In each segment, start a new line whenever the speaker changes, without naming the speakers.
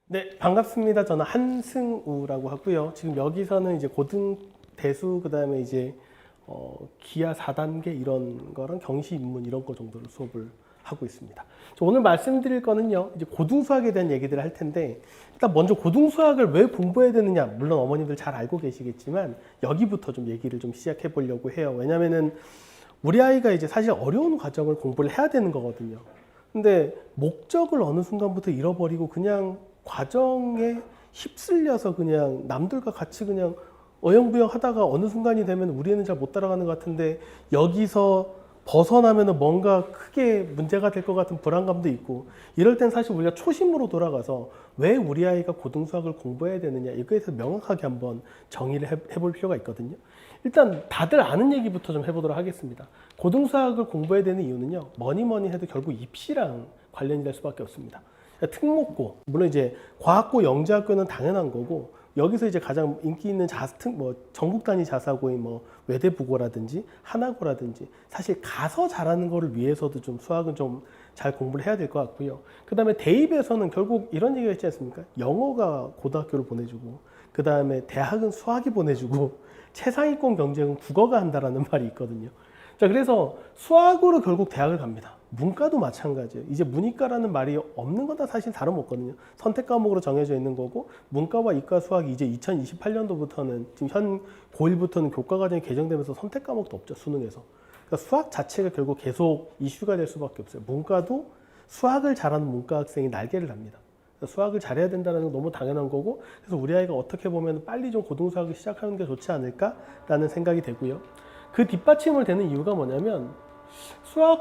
네, 반갑습니다. 저는 한승우라고 하고요. 지금 여기서는 이제 고등, 대수, 그다음에 이제 기하 4단계 이런 거랑 경시 입문 이런 거 정도를 수업을 하고 있습니다. 오늘 말씀드릴 거는요, 이제 고등수학에 대한 얘기들을 할 텐데, 일단 먼저 고등수학을 왜 공부해야 되느냐, 물론 어머님들 잘 알고 계시겠지만, 여기부터 좀 얘기를 좀 시작해 보려고 해요. 왜냐면은, 우리 아이가 이제 사실 어려운 과정을 공부를 해야 되는 거거든요. 근데 목적을 어느 순간부터 잃어버리고 그냥 과정에 휩쓸려서 그냥 남들과 같이 그냥 어영부영 하다가 어느 순간이 되면 우리 애는 잘 못 따라가는 것 같은데 여기서 벗어나면 뭔가 크게 문제가 될 것 같은 불안감도 있고, 이럴 땐 사실 우리가 초심으로 돌아가서 왜 우리 아이가 고등수학을 공부해야 되느냐, 이거에 대해서 명확하게 한번 정의를 해볼 필요가 있거든요. 일단 다들 아는 얘기부터 좀 해보도록 하겠습니다. 고등수학을 공부해야 되는 이유는요, 뭐니 해도 결국 입시랑 관련이 될 수밖에 없습니다. 특목고, 물론 이제 과학고, 영재학교는 당연한 거고, 여기서 이제 가장 인기 있는 전국 단위 자사고인 외대부고라든지 하나고라든지, 사실 가서 잘하는 거를 위해서도 좀 수학은 좀 잘 공부를 해야 될 것 같고요. 그 다음에 대입에서는 결국 이런 얘기가 있지 않습니까? 영어가 고등학교를 보내주고, 그 다음에 대학은 수학이 보내주고, 최상위권 경쟁은 국어가 한다라는 말이 있거든요. 자, 그래서 수학으로 결국 대학을 갑니다. 문과도 마찬가지예요. 이제 문이과라는 말이 없는 건 다 사실 다름없거든요. 선택 과목으로 정해져 있는 거고, 문과와 이과 수학이 이제 2028년도부터는 지금 현 고1부터는 교과 과정이 개정되면서 선택 과목도 없죠, 수능에서. 그러니까 수학 자체가 결국 계속 이슈가 될 수밖에 없어요. 문과도 수학을 잘하는 문과 학생이 날개를 답니다. 수학을 잘해야 된다는 건 너무 당연한 거고, 그래서 우리 아이가 어떻게 보면 빨리 좀 고등수학을 시작하는 게 좋지 않을까라는 생각이 되고요. 그 뒷받침을 되는 이유가 뭐냐면,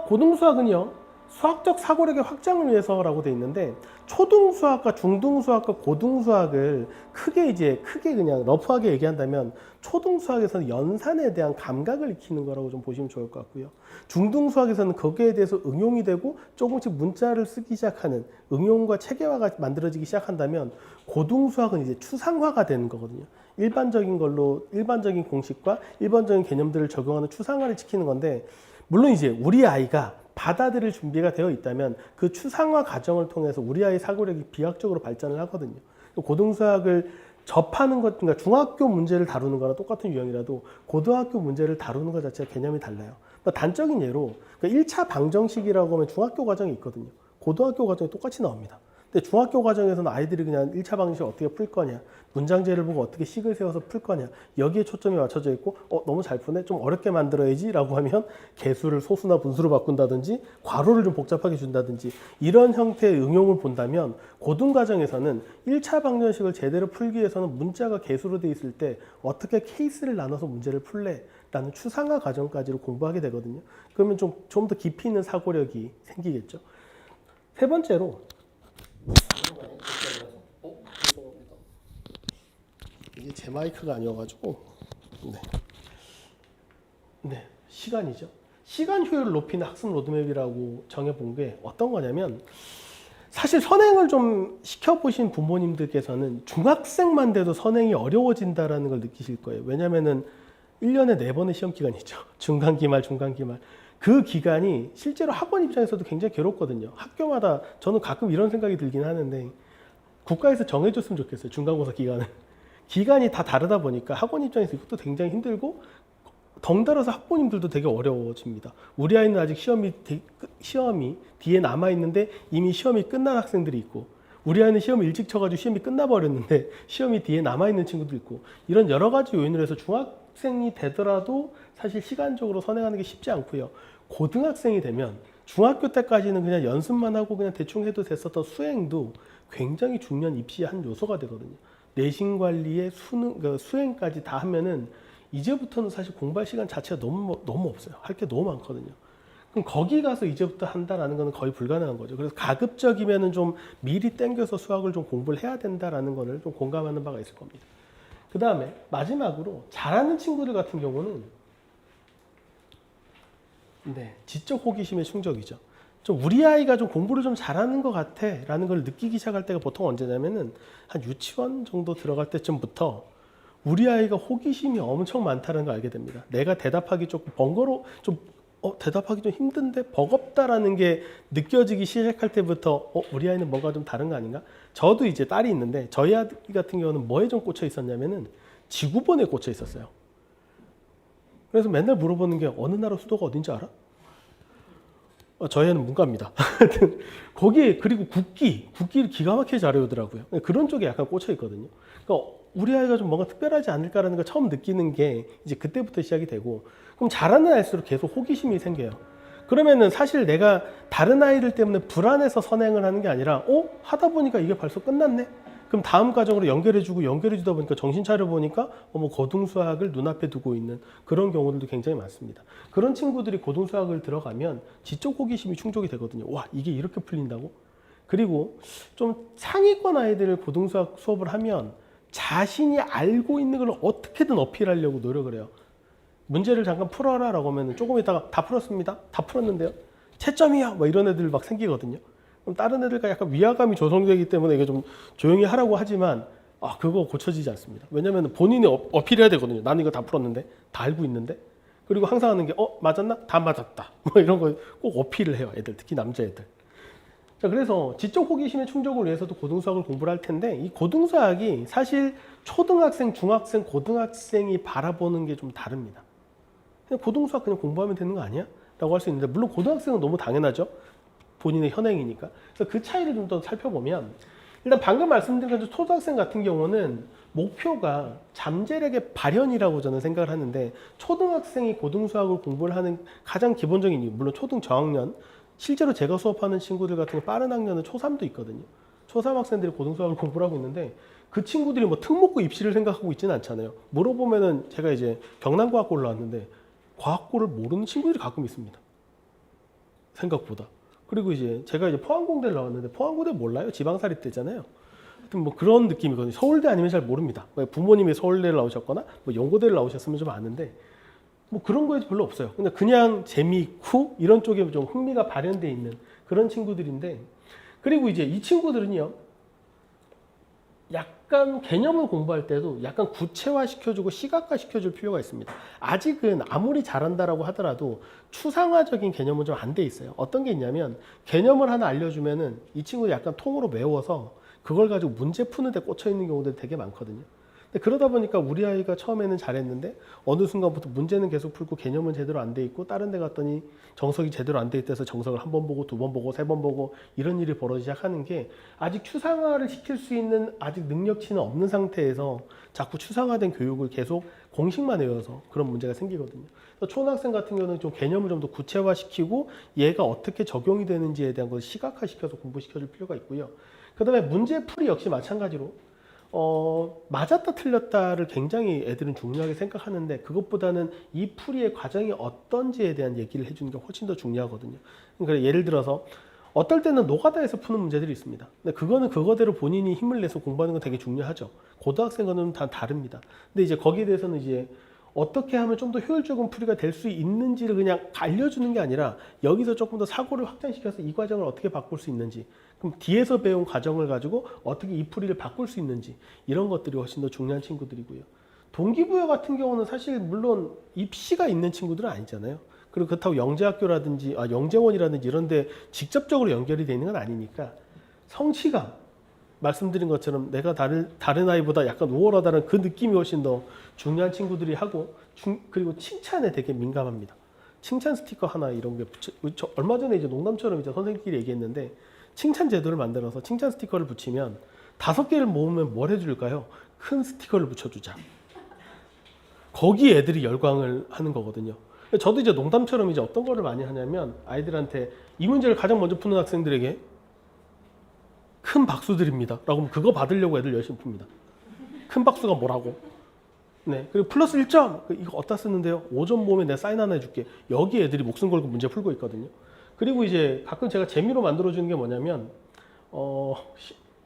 고등수학은요, 수학적 사고력의 확장을 위해서라고 돼 있는데, 초등수학과 중등수학과 고등수학을 크게 그냥 러프하게 얘기한다면, 초등수학에서는 연산에 대한 감각을 익히는 거라고 좀 보시면 좋을 것 같고요. 중등수학에서는 거기에 대해서 응용이 되고 조금씩 문자를 쓰기 시작하는 응용과 체계화가 만들어지기 시작한다면, 고등수학은 이제 추상화가 되는 거거든요. 일반적인 공식과 일반적인 개념들을 적용하는 추상화를 지키는 건데, 물론 이제 우리 아이가 받아들일 준비가 되어 있다면 그 추상화 과정을 통해서 우리 아이 사고력이 비약적으로 발전을 하거든요. 고등수학을 접하는 것, 그러니까 중학교 문제를 다루는 거랑 똑같은 유형이라도 고등학교 문제를 다루는 것 자체가 개념이 달라요. 그러니까 단적인 예로 1차 방정식이라고 하면 중학교 과정이 있거든요. 고등학교 과정이 똑같이 나옵니다. 근데 중학교 과정에서는 아이들이 그냥 1차 방정식 어떻게 풀 거냐, 문장제를 보고 어떻게 식을 세워서 풀 거냐, 여기에 초점이 맞춰져 있고, 너무 잘 푸네, 좀 어렵게 만들어야지 라고 하면 개수를 소수나 분수로 바꾼다든지 괄호를 좀 복잡하게 준다든지, 이런 형태의 응용을 본다면 고등 과정에서는 1차 방정식을 제대로 풀기 위해서는 문자가 개수로 돼 있을 때 어떻게 케이스를 나눠서 문제를 풀래 라는 추상화 과정까지를 공부하게 되거든요. 그러면 좀 더 깊이 있는 사고력이 생기겠죠. 세 번째로, 이게 제 마이크가 아니어가지고, 시간이죠. 시간 효율을 높이는 학습 로드맵이라고 정해본 게 어떤 거냐면, 사실 선행을 좀 시켜보신 부모님들께서는 중학생만 돼도 선행이 어려워진다는 걸 느끼실 거예요. 왜냐면은 1년에 4번의 시험 기간이 있죠. 중간기말. 그 기간이 실제로 학원 입장에서도 굉장히 괴롭거든요. 학교마다 저는 가끔 이런 생각이 들긴 하는데, 국가에서 정해줬으면 좋겠어요. 중간고사 기간을. 기간이 다 다르다 보니까 학원 입장에서 이것도 굉장히 힘들고, 덩달아서 학부모님들도 되게 어려워집니다. 우리 아이는 아직 시험이 뒤에 남아있는데 이미 시험이 끝난 학생들이 있고, 우리 아이는 시험을 일찍 쳐가지고 시험이 끝나버렸는데 시험이 뒤에 남아있는 친구도 있고, 이런 여러 가지 요인으로 해서 중학생이 되더라도 사실 시간적으로 선행하는 게 쉽지 않고요. 고등학생이 되면 중학교 때까지는 그냥 연습만 하고 그냥 대충 해도 됐었던 수행도 굉장히 중요한 입시의 한 요소가 되거든요. 내신 관리에 수행까지 다 하면은 이제부터는 사실 공부할 시간 자체가 너무 없어요. 할 게 너무 많거든요. 그럼 거기 가서 이제부터 한다라는 건 거의 불가능한 거죠. 그래서 가급적이면은 좀 미리 땡겨서 수학을 좀 공부를 해야 된다라는 거를 좀 공감하는 바가 있을 겁니다. 그 다음에 마지막으로 잘하는 친구들 같은 경우는 지적 호기심의 충족이죠. 좀 우리 아이가 좀 공부를 좀 잘하는 것 같아 라는 걸 느끼기 시작할 때가 보통 언제냐면은 한 유치원 정도 들어갈 때쯤부터 우리 아이가 호기심이 엄청 많다는 걸 알게 됩니다. 내가 대답하기 조금 대답하기 좀 힘든데 버겁다라는 게 느껴지기 시작할 때부터 우리 아이는 뭔가 좀 다른 거 아닌가? 저도 이제 딸이 있는데 저희 아들 같은 경우는 뭐에 좀 꽂혀 있었냐면은 지구본에 꽂혀 있었어요. 그래서 맨날 물어보는 게 어느 나라 수도가 어딘지 알아? 저희 애는 문과입니다. 거기에 그리고 국기를 기가 막히게 잘 외우더라고요. 그런 쪽에 약간 꽂혀 있거든요. 그러니까 우리 아이가 좀 뭔가 특별하지 않을까라는 걸 처음 느끼는 게 이제 그때부터 시작이 되고, 그럼 잘하는 아이일수록 계속 호기심이 생겨요. 그러면은 사실 내가 다른 아이들 때문에 불안해서 선행을 하는 게 아니라 하다 보니까 이게 벌써 끝났네? 그럼 다음 과정으로 연결해주다 보니까 정신 차려보니까 고등수학을 눈앞에 두고 있는 그런 경우들도 굉장히 많습니다. 그런 친구들이 고등수학을 들어가면 지적 호기심이 충족이 되거든요. 와, 이게 이렇게 풀린다고? 그리고 좀 상위권 아이들 고등수학 수업을 하면 자신이 알고 있는 걸 어떻게든 어필하려고 노력을 해요. 문제를 잠깐 풀어라 라고 하면 조금 있다가 다 풀었습니다. 다 풀었는데요. 채점이야! 뭐 이런 애들 막 생기거든요. 그럼 다른 애들과 약간 위화감이 조성되기 때문에 이게 좀 조용히 하라고 하지만 그거 고쳐지지 않습니다. 왜냐면 본인이 어필해야 되거든요. 나는 이거 다 풀었는데, 다 알고 있는데. 그리고 항상 하는 게 맞았나? 다 맞았다. 뭐 이런 거 꼭 어필을 해요. 애들, 특히 남자애들. 자, 그래서 지적 호기심의 충족을 위해서도 고등수학을 공부를 할 텐데, 이 고등수학이 사실 초등학생, 중학생, 고등학생이 바라보는 게 좀 다릅니다. 그냥 고등수학 그냥 공부하면 되는 거 아니야? 라고 할 수 있는데, 물론 고등학생은 너무 당연하죠. 본인의 현행이니까. 그래서 그 차이를 좀 더 살펴보면, 일단 방금 말씀드린 것처럼 초등학생 같은 경우는 목표가 잠재력의 발현이라고 저는 생각을 하는데, 초등학생이 고등수학을 공부를 하는 가장 기본적인 이유, 물론 초등 저학년, 실제로 제가 수업하는 친구들 같은 경우 빠른 학년은 초3도 있거든요. 초3 학생들이 고등수학을 공부를 하고 있는데, 그 친구들이 뭐 특목고 입시를 생각하고 있지는 않잖아요. 물어보면은 제가 이제 경남과학고를 나왔는데 과학고를 모르는 친구들이 가끔 있습니다. 생각보다. 그리고 이제 제가 이제 포항공대를 나왔는데 포항공대 몰라요? 지방사립 때잖아요. 하여튼 뭐 그런 느낌이거든요. 서울대 아니면 잘 모릅니다. 부모님이 서울대를 나오셨거나 뭐 연고대를 나오셨으면 좀 아는데 뭐 그런 거에 별로 없어요. 그냥 재미있고 이런 쪽에 좀 흥미가 발현돼 있는 그런 친구들인데, 그리고 이제 이 친구들은요, 약간 개념을 공부할 때도 약간 구체화 시켜주고 시각화 시켜줄 필요가 있습니다. 아직은 아무리 잘한다라고 하더라도 추상화적인 개념은 좀 안 돼 있어요. 어떤 게 있냐면 개념을 하나 알려주면은 이 친구 약간 통으로 외워서 그걸 가지고 문제 푸는 데 꽂혀 있는 경우들이 되게 많거든요. 근데 그러다 보니까 우리 아이가 처음에는 잘했는데 어느 순간부터 문제는 계속 풀고 개념은 제대로 안 돼 있고, 다른 데 갔더니 정석이 제대로 안 돼 있대서 정석을 한 번 보고 두 번 보고 세 번 보고 이런 일이 벌어지기 시작하는 게, 아직 추상화를 시킬 수 있는 아직 능력치는 없는 상태에서 자꾸 추상화된 교육을 계속 공식만 외워서 그런 문제가 생기거든요. 그래서 초등학생 같은 경우는 좀 개념을 좀 더 구체화시키고 얘가 어떻게 적용이 되는지에 대한 걸 시각화시켜서 공부시켜줄 필요가 있고요. 그 다음에 문제풀이 역시 마찬가지로 맞았다 틀렸다를 굉장히 애들은 중요하게 생각하는데, 그것보다는 이 풀이의 과정이 어떤지에 대한 얘기를 해주는 게 훨씬 더 중요하거든요. 그러니까 예를 들어서 어떨 때는 노가다에서 푸는 문제들이 있습니다. 근데 그거는 그거대로 본인이 힘을 내서 공부하는 건 되게 중요하죠. 고등학생과는 다 다릅니다. 근데 이제 거기에 대해서는 이제 어떻게 하면 좀 더 효율적인 풀이가 될 수 있는지를 그냥 알려주는 게 아니라 여기서 조금 더 사고를 확장시켜서 이 과정을 어떻게 바꿀 수 있는지, 그럼 뒤에서 배운 과정을 가지고 어떻게 이 풀이를 바꿀 수 있는지, 이런 것들이 훨씬 더 중요한 친구들이고요. 동기부여 같은 경우는 사실 물론 입시가 있는 친구들은 아니잖아요. 그리고 그렇다고 영재학교라든지 영재원이라든지 이런 데 직접적으로 연결이 되는 건 아니니까, 성취감, 말씀드린 것처럼 내가 다른 아이보다 약간 우월하다는 그 느낌이 훨씬 더 중요한 친구들이 하고, 그리고 칭찬에 되게 민감합니다. 칭찬 스티커 하나 이런 게 얼마 전에 이제 농담처럼 이제 선생님끼리 얘기했는데, 칭찬 제도를 만들어서 칭찬 스티커를 붙이면 5개를 모으면 뭘 해줄까요? 큰 스티커를 붙여주자. 거기 애들이 열광을 하는 거거든요. 저도 이제 농담처럼 이제 어떤 거를 많이 하냐면 아이들한테 이 문제를 가장 먼저 푸는 학생들에게 큰 박수 드립니다 라고 하면 그거 받으려고 애들 열심히 풉니다. 큰 박수가 뭐라고? 네. 그리고 플러스 1점! 이거 어디다 쓰는데요? 5점 모으면 내가 사인 하나 해줄게. 여기 애들이 목숨 걸고 문제 풀고 있거든요. 그리고 이제 가끔 제가 재미로 만들어주는 게 뭐냐면,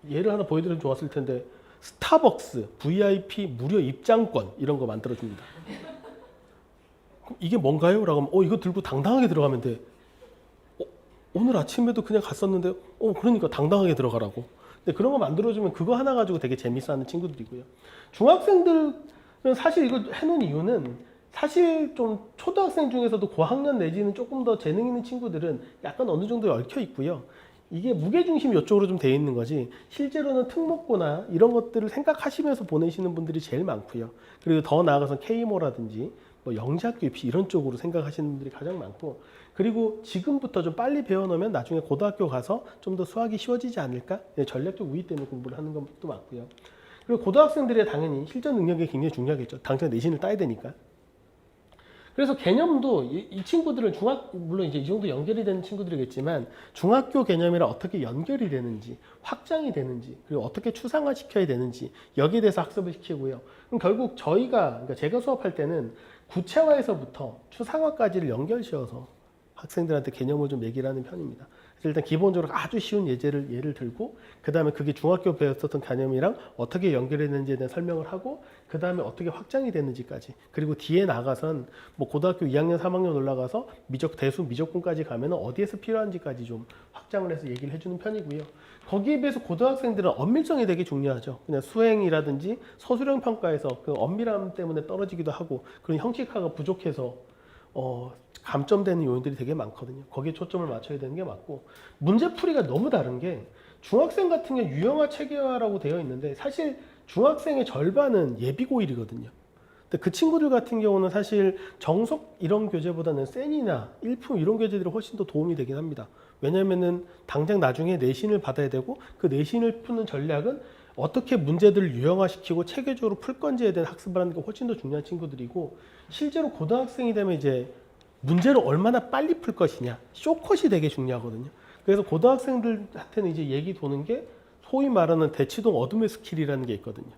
예를 하나 보여드리면 좋았을 텐데, 스타벅스 VIP 무료 입장권 이런 거 만들어줍니다. 그럼 이게 뭔가요? 라고 하면 이거 들고 당당하게 들어가면 돼. 오늘 아침에도 그냥 갔었는데 그러니까 당당하게 들어가라고. 근데 그런 거 만들어주면 그거 하나 가지고 되게 재밌어하는 친구들이고요. 중학생들은 사실 이걸 해놓은 이유는 사실 좀 초등학생 중에서도 고학년 내지는 조금 더 재능 있는 친구들은 약간 어느 정도 얽혀 있고요. 이게 무게중심이 이쪽으로 좀 돼 있는 거지 실제로는 특목고나 이런 것들을 생각하시면서 보내시는 분들이 제일 많고요. 그리고 더 나아가서 K모라든지 뭐 영재학교 입시 이런 쪽으로 생각하시는 분들이 가장 많고, 그리고 지금부터 좀 빨리 배워놓으면 나중에 고등학교 가서 좀 더 수학이 쉬워지지 않을까? 전략적 우위 때문에 공부를 하는 것도 많고요. 그리고 고등학생들이 당연히 실전 능력이 굉장히 중요하겠죠. 당장 내신을 따야 되니까. 그래서 개념도 이 친구들은 물론 이제 이 정도 연결이 되는 친구들이겠지만 중학교 개념이랑 어떻게 연결이 되는지, 확장이 되는지, 그리고 어떻게 추상화 시켜야 되는지 여기에 대해서 학습을 시키고요. 그럼 결국 그러니까 제가 수업할 때는 구체화에서부터 추상화까지를 연결지어서 학생들한테 개념을 좀 얘기를 하는 편입니다. 그래서 일단 기본적으로 아주 쉬운 예를 들고, 그 다음에 그게 중학교 배웠었던 개념이랑 어떻게 연결이 되는지에 대한 설명을 하고, 그 다음에 어떻게 확장이 되는지까지, 그리고 뒤에 나가선 뭐 고등학교 2학년, 3학년 올라가서 대수, 미적분까지 가면 어디에서 필요한지까지 좀 확장을 해서 얘기를 해주는 편이고요. 거기에 비해서 고등학생들은 엄밀성이 되게 중요하죠. 그냥 수행이라든지 서술형 평가에서 그 엄밀함 때문에 떨어지기도 하고, 그런 형식화가 부족해서 감점되는 요인들이 되게 많거든요. 거기에 초점을 맞춰야 되는 게 맞고, 문제풀이가 너무 다른 게 중학생 같은 경우 유형화 체계화라고 되어 있는데 사실 중학생의 절반은 예비고1이거든요. 근데 그 친구들 같은 경우는 사실 정석 이런 교재보다는 센이나 일품 이런 교재들이 훨씬 더 도움이 되긴 합니다. 왜냐면은 당장 나중에 내신을 받아야 되고, 그 내신을 푸는 전략은 어떻게 문제들을 유형화시키고 체계적으로 풀 건지에 대한 학습을 하는 게 훨씬 더 중요한 친구들이고, 실제로 고등학생이 되면 이제 문제를 얼마나 빨리 풀 것이냐, 쇼컷이 되게 중요하거든요. 그래서 고등학생들한테는 이제 얘기 도는 게 소위 말하는 대치동 어둠의 스킬이라는 게 있거든요.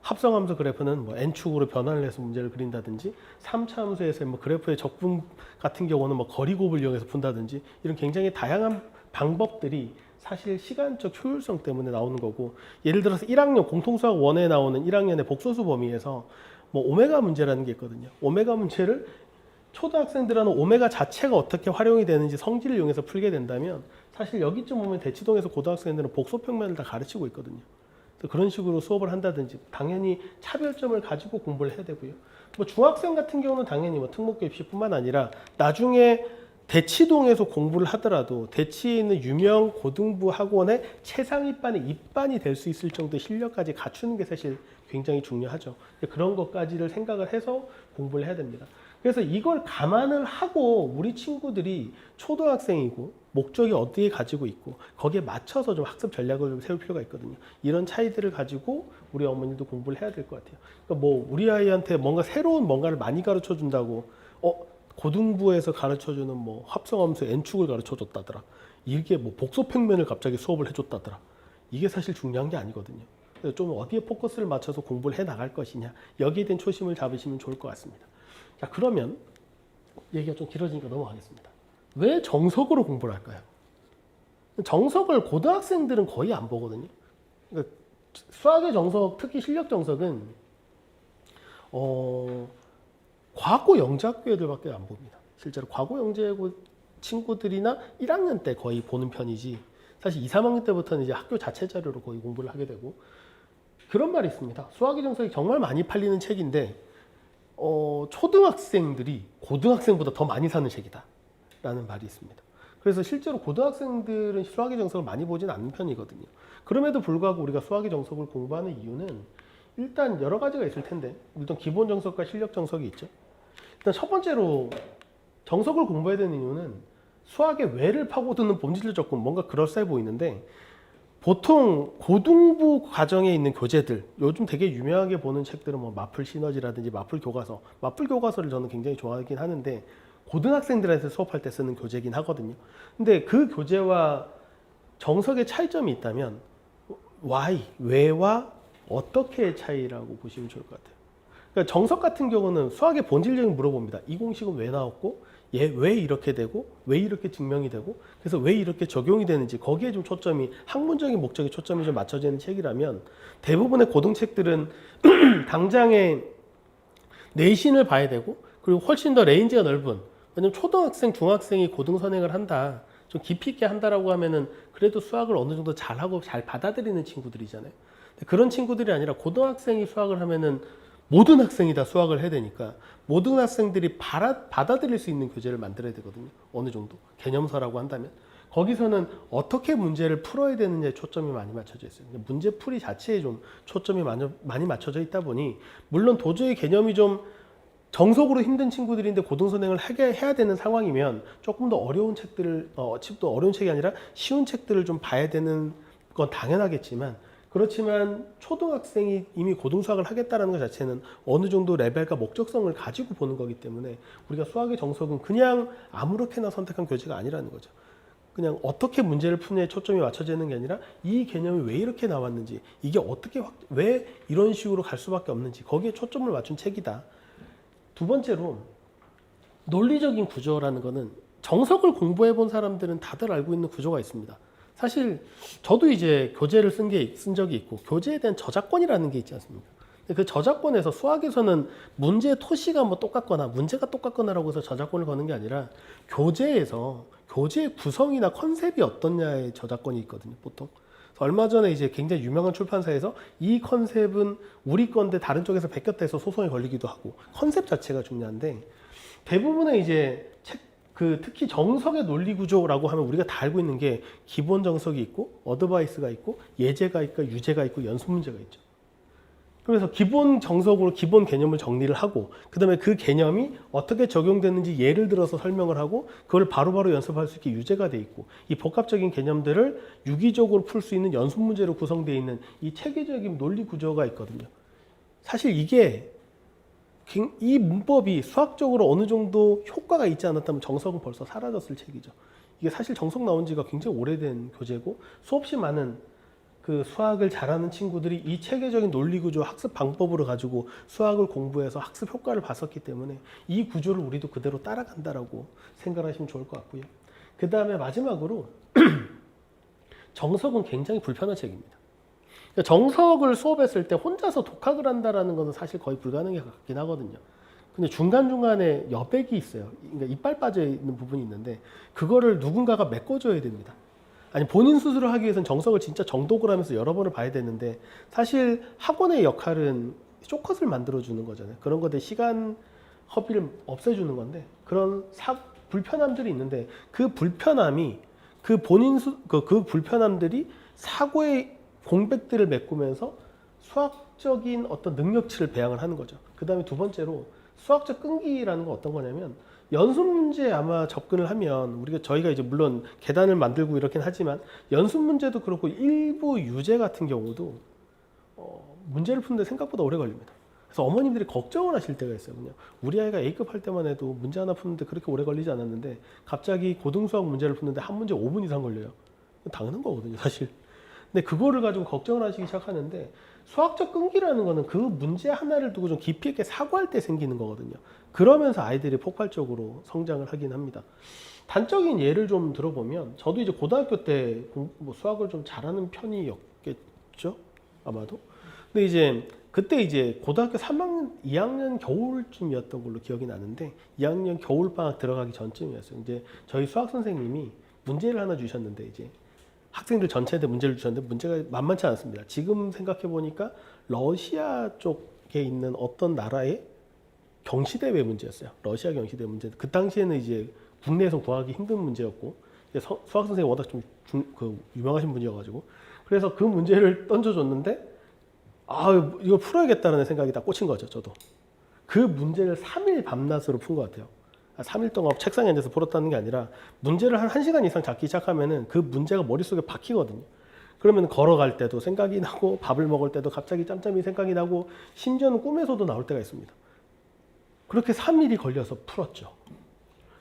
합성함수 그래프는 뭐 n축으로 변환을 해서 문제를 그린다든지, 3차 함수에서 뭐 그래프의 적분 같은 경우는 뭐 거리곱을 이용해서 푼다든지, 이런 굉장히 다양한 방법들이 사실 시간적 효율성 때문에 나오는 거고, 예를 들어서 1학년 공통수학 1에 나오는 1학년의 복소수 범위에서 뭐 오메가 문제라는 게 있거든요. 오메가 문제를 초등학생들은 오메가 자체가 어떻게 활용이 되는지 성질을 이용해서 풀게 된다면, 사실 여기쯤 보면 대치동에서 고등학생들은 복소평면을 다 가르치고 있거든요. 그런 식으로 수업을 한다든지, 당연히 차별점을 가지고 공부를 해야 되고요. 뭐 중학생 같은 경우는 당연히 뭐 특목고 입시뿐만 아니라 나중에 대치동에서 공부를 하더라도 대치에 있는 유명 고등부 학원의 최상위반의 입반이 될 수 있을 정도의 실력까지 갖추는 게 사실 굉장히 중요하죠. 그런 것까지를 생각을 해서 공부를 해야 됩니다. 그래서 이걸 감안을 하고 우리 친구들이 초등학생이고 목적이 어디에 가지고 있고 거기에 맞춰서 좀 학습 전략을 좀 세울 필요가 있거든요. 이런 차이들을 가지고 우리 어머니도 공부를 해야 될 것 같아요. 그러니까 뭐 우리 아이한테 뭔가 새로운 뭔가를 많이 가르쳐 준다고 고등부에서 가르쳐주는 뭐 합성함수 n축을 가르쳐 줬다더라, 이게 뭐 복소평면을 갑자기 수업을 해줬다더라, 이게 사실 중요한 게 아니거든요. 그래서 좀 어디에 포커스를 맞춰서 공부를 해 나갈 것이냐, 여기에 대한 초심을 잡으시면 좋을 것 같습니다. 자, 그러면 얘기가 좀 길어지니까 넘어가겠습니다. 왜 정석으로 공부를 할까요? 정석을 고등학생들은 거의 안 보거든요. 그러니까 수학의 정석, 특히 실력 정석은 과고 영재학교 애들밖에 안 봅니다. 실제로 과고 영재고 친구들이나 1학년 때 거의 보는 편이지, 사실 2, 3학년 때부터는 이제 학교 자체 자료로 거의 공부를 하게 되고, 그런 말이 있습니다. 수학의 정석이 정말 많이 팔리는 책인데 초등학생들이 고등학생보다 더 많이 사는 책이다 라는 말이 있습니다. 그래서 실제로 고등학생들은 수학의 정석을 많이 보진 않는 편이거든요. 그럼에도 불구하고 우리가 수학의 정석을 공부하는 이유는 일단 여러 가지가 있을 텐데, 일단 기본 정석과 실력 정석이 있죠. 일단 첫 번째로 정석을 공부해야 되는 이유는 수학의 왜를 파고드는 본질적 접근, 뭔가 그럴싸해 보이는데, 보통 고등부 과정에 있는 교재들, 요즘 되게 유명하게 보는 책들은 뭐 마플 시너지라든지 마플 교과서를 저는 굉장히 좋아하긴 하는데 고등학생들한테 수업할 때 쓰는 교재긴 하거든요. 근데 그 교재와 정석의 차이점이 있다면 왜와 어떻게의 차이라고 보시면 좋을 것 같아요. 그러니까 정석 같은 경우는 수학의 본질적인 물어봅니다. 이 공식은 왜 나왔고, 얘 왜 이렇게 되고, 왜 이렇게 증명이 되고, 그래서 왜 이렇게 적용이 되는지, 거기에 좀 초점이, 학문적인 목적에 초점이 좀 맞춰지는 책이라면, 대부분의 고등책들은 당장의 내신을 봐야 되고, 그리고 훨씬 더 레인지가 넓은, 왜냐면 초등학생, 중학생이 고등 선행을 한다, 좀 깊이 있게 한다라고 하면은 그래도 수학을 어느 정도 잘하고 잘 받아들이는 친구들이잖아요. 그런 친구들이 아니라 고등학생이 수학을 하면은 모든 학생이 다 수학을 해야 되니까 모든 학생들이 받아들일 수 있는 교재를 만들어야 되거든요. 어느 정도 개념서라고 한다면 거기서는 어떻게 문제를 풀어야 되느냐에 초점이 많이 맞춰져 있어요. 문제풀이 자체에 좀 초점이 많이 맞춰져 있다 보니 물론 도저히 개념이 좀 정석으로 힘든 친구들인데 고등선행을 해야 되는 상황이면 조금 더 어려운 책들을 또 어려운 책이 아니라 쉬운 책들을 좀 봐야 되는 건 당연하겠지만 그렇지만 초등학생이 이미 고등수학을 하겠다는 것 자체는 어느 정도 레벨과 목적성을 가지고 보는 거기 때문에 우리가 수학의 정석은 그냥 아무렇게나 선택한 교재가 아니라는 거죠. 그냥 어떻게 문제를 푸느냐에 초점이 맞춰지는 게 아니라 이 개념이 왜 이렇게 나왔는지 이게 어떻게 왜 이런 식으로 갈 수밖에 없는지 거기에 초점을 맞춘 책이다. 두 번째로 논리적인 구조라는 거는 정석을 공부해 본 사람들은 다들 알고 있는 구조가 있습니다. 사실 저도 이제 교재를 쓴 적이 있고 교재에 대한 저작권이라는 게 있지 않습니까? 그 저작권에서 수학에서는 문제의 토시가 뭐 똑같거나 문제가 똑같거나라고 해서 저작권을 거는 게 아니라 교재에서 교재의 구성이나 컨셉이 어떻냐의 저작권이 있거든요, 보통. 얼마 전에 이제 굉장히 유명한 출판사에서 이 컨셉은 우리 건데 다른 쪽에서 베꼈다 해서 소송이 걸리기도 하고 컨셉 자체가 중요한데 대부분의 이제 특히 정석의 논리 구조라고 하면 우리가 다 알고 있는 게 기본 정석이 있고 어드바이스가 있고 예제가 있고 유제가 있고 연습 문제가 있죠. 그래서 기본 정석으로 기본 개념을 정리를 하고 그다음에 그 개념이 어떻게 적용되는지 예를 들어서 설명을 하고 그걸 바로바로 연습할 수 있게 유제가 돼 있고 이 복합적인 개념들을 유기적으로 풀 수 있는 연습 문제로 구성되어 있는 이 체계적인 논리 구조가 있거든요. 사실 이 문법이 수학적으로 어느 정도 효과가 있지 않았다면 정석은 벌써 사라졌을 책이죠. 이게 사실 정석 나온 지가 굉장히 오래된 교재고 수없이 많은 그 수학을 잘하는 친구들이 이 체계적인 논리 구조 학습 방법으로 가지고 수학을 공부해서 학습 효과를 봤었기 때문에 이 구조를 우리도 그대로 따라간다라고 생각하시면 좋을 것 같고요. 그 다음에 마지막으로 정석은 굉장히 불편한 책입니다. 정석을 수업했을 때 혼자서 독학을 한다라는 것은 사실 거의 불가능해 같긴 하거든요. 근데 중간중간에 여백이 있어요. 그러니까 이빨 빠져 있는 부분이 있는데 그거를 누군가가 메꿔줘야 됩니다. 아니 본인 스스로 하기 위해서는 정석을 진짜 정독을 하면서 여러 번을 봐야 되는데 사실 학원의 역할은 쇼컷을 만들어주는 거잖아요. 그런 것들 시간 허비를 없애주는 건데 그런 불편함들이 있는데 그 불편함이 그 불편함들이 사고의 공백들을 메꾸면서 수학적인 어떤 능력치를 배양을 하는 거죠. 그 다음에 두 번째로 수학적 끈기라는 건 어떤 거냐면 연습 문제에 아마 접근을 하면 저희가 이제 물론 계단을 만들고 이렇긴 하지만 연습 문제도 그렇고 일부 유제 같은 경우도 문제를 푸는데 생각보다 오래 걸립니다. 그래서 어머님들이 걱정을 하실 때가 있어요. 그냥 우리 아이가 A급 할 때만 해도 문제 하나 푸는데 그렇게 오래 걸리지 않았는데 갑자기 고등수학 문제를 푸는데 한 문제 5분 이상 걸려요. 당연한 거거든요, 사실. 근데 그거를 가지고 걱정을 하시기 시작하는데 수학적 끈기라는 거는 그 문제 하나를 두고 좀 깊이 있게 사고할 때 생기는 거거든요. 그러면서 아이들이 폭발적으로 성장을 하긴 합니다. 단적인 예를 좀 들어보면 저도 이제 고등학교 때 수학을 좀 잘하는 편이었겠죠? 아마도. 근데 이제 그때 이제 고등학교 2학년 겨울쯤이었던 걸로 기억이 나는데 2학년 겨울방학 들어가기 전쯤이었어요. 이제 저희 수학 선생님이 문제를 하나 주셨는데 이제 학생들 전체한테 문제를 주셨는데 문제가 만만치 않았습니다. 지금 생각해 보니까 러시아 쪽에 있는 어떤 나라의 경시대회 문제였어요. 러시아 경시대회 문제. 그 당시에는 이제 국내에서 구하기 힘든 문제였고 수학 선생님 워낙 좀 유명하신 분이어가지고 그래서 그 문제를 던져줬는데 이거 풀어야겠다는 생각이 딱 꽂힌 거죠. 저도 그 문제를 3일 밤낮으로 푼 것 같아요. 3일 동안 책상에 앉아서 풀었다는 게 아니라 문제를 한 1시간 이상 잡기 시작하면은 그 문제가 머릿속에 박히거든요. 그러면 걸어갈 때도 생각이 나고 밥을 먹을 때도 갑자기 짬짬이 생각이 나고 심지어는 꿈에서도 나올 때가 있습니다. 그렇게 3일이 걸려서 풀었죠.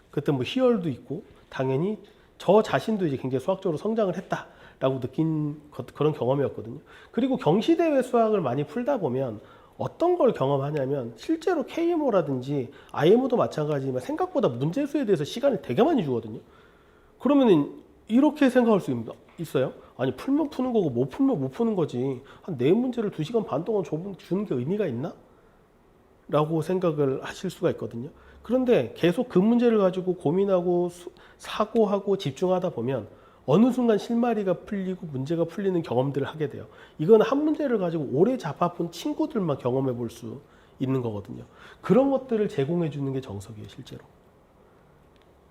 그때 뭐 희열도 있고 당연히 저 자신도 이제 굉장히 수학적으로 성장을 했다라고 느낀 그런 경험이었거든요. 그리고 경시대회 수학을 많이 풀다 보면 어떤 걸 경험하냐면 실제로 KMO라든지 IMO도 마찬가지지만 생각보다 문제수에 대해서 시간을 되게 많이 주거든요. 그러면 이렇게 생각할 수 있어요. 아니 풀면 푸는 거고 못 풀면 못 푸는 거지. 한 4문제를 2시간 반 동안 주는 게 의미가 있나? 라고 생각을 하실 수가 있거든요. 그런데 계속 그 문제를 가지고 고민하고 사고하고 집중하다 보면 어느 순간 실마리가 풀리고 문제가 풀리는 경험들을 하게 돼요. 이건 한 문제를 가지고 오래 잡아본 친구들만 경험해 볼 수 있는 거거든요. 그런 것들을 제공해 주는 게 정석이에요, 실제로.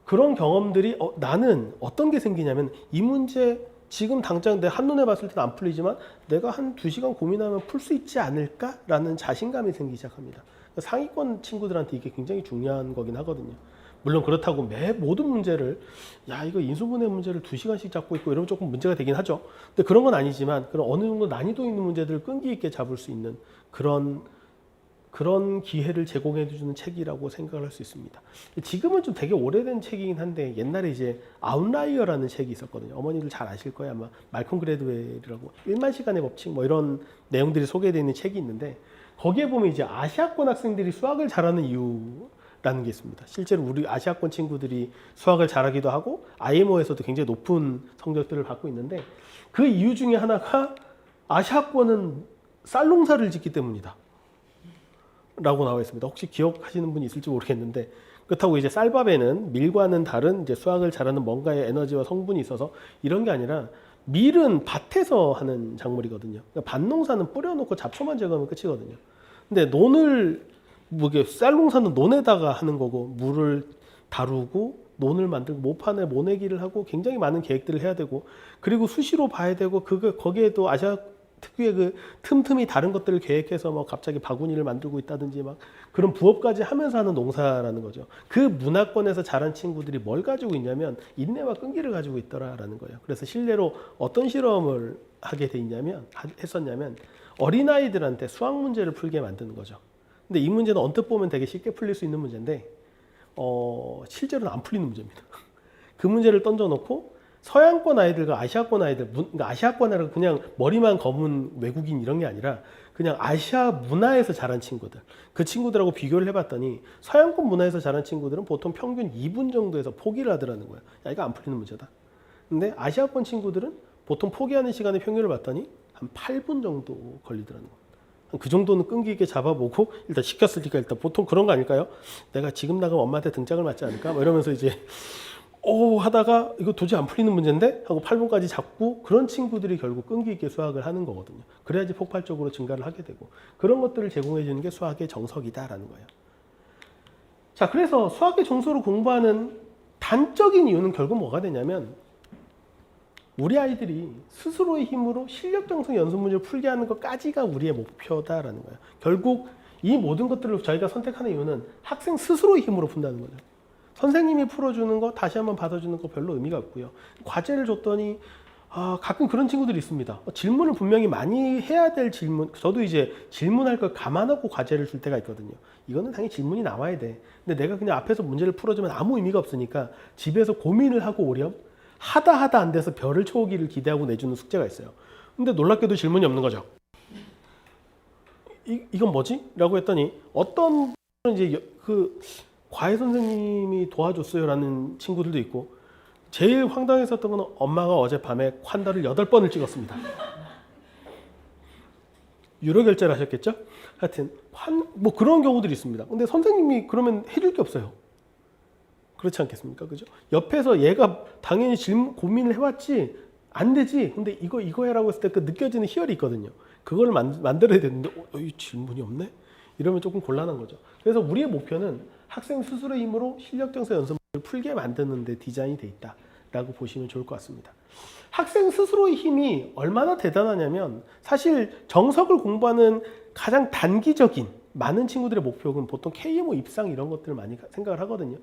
그런 경험들이 나는 어떤 게 생기냐면 이 문제 지금 당장 내 한눈에 봤을 때는 안 풀리지만 내가 한 2시간 고민하면 풀 수 있지 않을까라는 자신감이 생기기 시작합니다. 상위권 친구들한테 이게 굉장히 중요한 거긴 하거든요. 물론 그렇다고 모든 문제를 이거 인수분해 문제를 2시간씩 잡고 있고 이러면 조금 문제가 되긴 하죠. 근데 그런 건 아니지만 그런 어느 정도 난이도 있는 문제들을 끈기 있게 잡을 수 있는 그런 기회를 제공해 주는 책이라고 생각을 할 수 있습니다. 지금은 좀 되게 오래된 책이긴 한데 옛날에 이제 아웃라이어라는 책이 있었거든요. 어머니들 잘 아실 거예요. 아마 말콤 그래드웰이라고 1만 시간의 법칙 뭐 이런 내용들이 소개되어 있는 책이 있는데 거기에 보면 이제 아시아권 학생들이 수학을 잘하는 이유라는 게 있습니다. 실제로 우리 아시아권 친구들이 수학을 잘하기도 하고 IMO에서도 굉장히 높은 성적들을 받고 있는데 그 이유 중에 하나가 아시아권은 쌀농사를 짓기 때문이다. 라고 나와 있습니다. 혹시 기억하시는 분이 있을지 모르겠는데 그렇다고 이제 쌀밥에는 밀과는 다른 이제 수학을 잘하는 뭔가의 에너지와 성분이 있어서 이런 게 아니라 밀은 밭에서 하는 작물이거든요. 그러니까 밭농사는 뿌려놓고 잡초만 제거하면 끝이거든요. 근데 쌀농사는 논에다가 하는 거고 물을 다루고 논을 만들고 모판에 모내기를 하고 굉장히 많은 계획들을 해야 되고 그리고 수시로 봐야 되고 거기에도 아시아 특유의 그 틈틈이 다른 것들을 계획해서 뭐 갑자기 바구니를 만들고 있다든지 막 그런 부업까지 하면서 하는 농사라는 거죠. 그 문화권에서 자란 친구들이 뭘 가지고 있냐면 인내와 끈기를 가지고 있더라라는 거예요. 그래서 실내로 어떤 실험을 했었냐면 어린아이들한테 수학 문제를 풀게 만드는 거죠. 근데 이 문제는 언뜻 보면 되게 쉽게 풀릴 수 있는 문제인데 실제로는 안 풀리는 문제입니다. 그 문제를 던져놓고 서양권 아이들과 아시아권 아이들, 그러니까 아시아권 아이들은 그냥 머리만 검은 외국인 이런 게 아니라 그냥 아시아 문화에서 자란 친구들, 그 친구들하고 비교를 해봤더니 서양권 문화에서 자란 친구들은 보통 평균 2분 정도에서 포기를 하더라는 거예요. 이거 안 풀리는 문제다. 근데 아시아권 친구들은 보통 포기하는 시간의 평균을 봤더니 한 8분 정도 걸리더라는 거예요. 그 정도는 끈기 있게 잡아보고 일단 시켰으니까 일단 보통 그런 거 아닐까요? 내가 지금 나가면 엄마한테 등짝을 맞지 않을까? 뭐 이러면서 이제 하다가 이거 도저히 안 풀리는 문제인데 하고 8분까지 잡고 그런 친구들이 결국 끈기 있게 수학을 하는 거거든요. 그래야지 폭발적으로 증가를 하게 되고 그런 것들을 제공해 주는 게 수학의 정석이다라는 거예요. 자, 그래서 수학의 정석을 공부하는 단적인 이유는 결국 뭐가 되냐면 우리 아이들이 스스로의 힘으로 실력 정성 연습 문제를 풀게 하는 것까지가 우리의 목표다라는 거예요. 결국 이 모든 것들을 저희가 선택하는 이유는 학생 스스로의 힘으로 푼다는 거죠. 선생님이 풀어주는 거 다시 한번 받아주는 거 별로 의미가 없고요. 과제를 줬더니 가끔 그런 친구들이 있습니다. 질문을 분명히 많이 해야 될 질문, 저도 이제 질문할 걸 감안하고 과제를 줄 때가 있거든요. 이거는 당연히 질문이 나와야 돼. 근데 내가 그냥 앞에서 문제를 풀어주면 아무 의미가 없으니까 집에서 고민을 하고 오렴 하다 안 돼서 별을 쳐오기를 기대하고 내주는 숙제가 있어요. 근데 놀랍게도 질문이 없는 거죠. 이건 뭐지? 라고 했더니 어떤 이제 과외 선생님이 도와줬어요라는 친구들도 있고 제일 황당했었던 건 엄마가 어젯밤에 콴다를 8번을 찍었습니다. 유료 결제를 하셨겠죠? 하여튼 뭐 그런 경우들이 있습니다. 근데 선생님이 그러면 해줄 게 없어요. 그렇지 않겠습니까? 그죠? 옆에서 얘가 당연히 고민을 해왔지 안 되지. 근데 이거 해라고 했을 때 그 느껴지는 희열이 있거든요. 그걸 만들어야 되는데 이 질문이 없네? 이러면 조금 곤란한 거죠. 그래서 우리의 목표는 학생 스스로의 힘으로 실력 정서 연습을 풀게 만드는 데 디자인이 돼 있다라고 보시면 좋을 것 같습니다. 학생 스스로의 힘이 얼마나 대단하냐면 사실 정석을 공부하는 가장 단기적인 많은 친구들의 목표는 보통 KMO 입상 이런 것들을 많이 생각을 하거든요.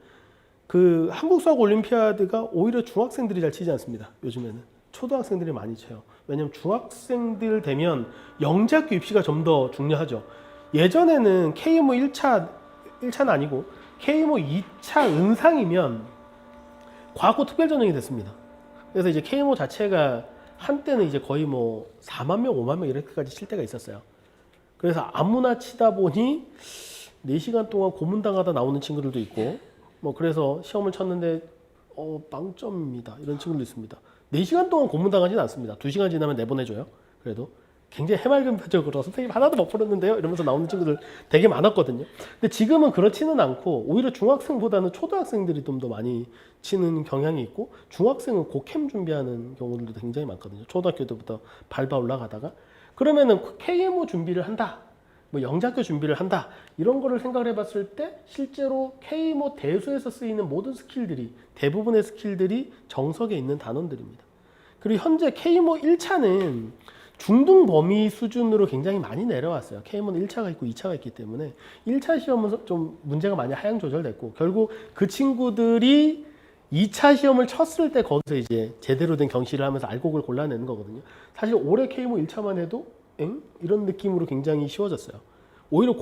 그 한국 수학 올림피아드가 오히려 중학생들이 잘 치지 않습니다. 요즘에는 초등학생들이 많이 쳐요. 왜냐하면 중학생들 되면 영재학교 입시가 좀 더 중요하죠. 예전에는 KMO 1차는 아니고 KMO 2차 은상이면 과거 특별전형이 됐습니다. 그래서 이제 KMO 자체가 한때는 이제 거의 뭐 4만 명, 5만 명 이렇게까지 칠 때가 있었어요. 그래서 아무나 치다 보니 4시간 동안 고문당하다 나오는 친구들도 있고 뭐 그래서 시험을 쳤는데 빵점입니다. 이런 친구도 있습니다. 4시간 동안 고문당하지는 않습니다. 2시간 지나면 내보내줘요. 그래도 굉장히 해맑은 표정으로 선생님 하나도 못 풀었는데요 이러면서 나오는 친구들 되게 많았거든요. 근데 지금은 그렇지는 않고 오히려 중학생보다는 초등학생들이 좀 더 많이 치는 경향이 있고 중학생은 고캠 준비하는 경우들도 굉장히 많거든요. 초등학교 때부터 밟아 올라가다가 그러면은 KMO 준비를 한다 뭐 영작교 준비를 한다 이런 거를 생각을 해봤을 때 실제로 K모 대수에서 쓰이는 모든 스킬들이 대부분의 스킬들이 정석에 있는 단원들입니다. 그리고 현재 K모 1차는 중등 범위 수준으로 굉장히 많이 내려왔어요. K모는 1차가 있고 2차가 있기 때문에 1차 시험은 좀 문제가 많이 하향 조절됐고 결국 그 친구들이 2차 시험을 쳤을 때 거기서 이제 제대로 된 경시를 하면서 알곡을 골라내는 거거든요. 사실 올해 K모 1차만 해도 엥? 이런 느낌으로 굉장히 쉬워졌어요. 오히려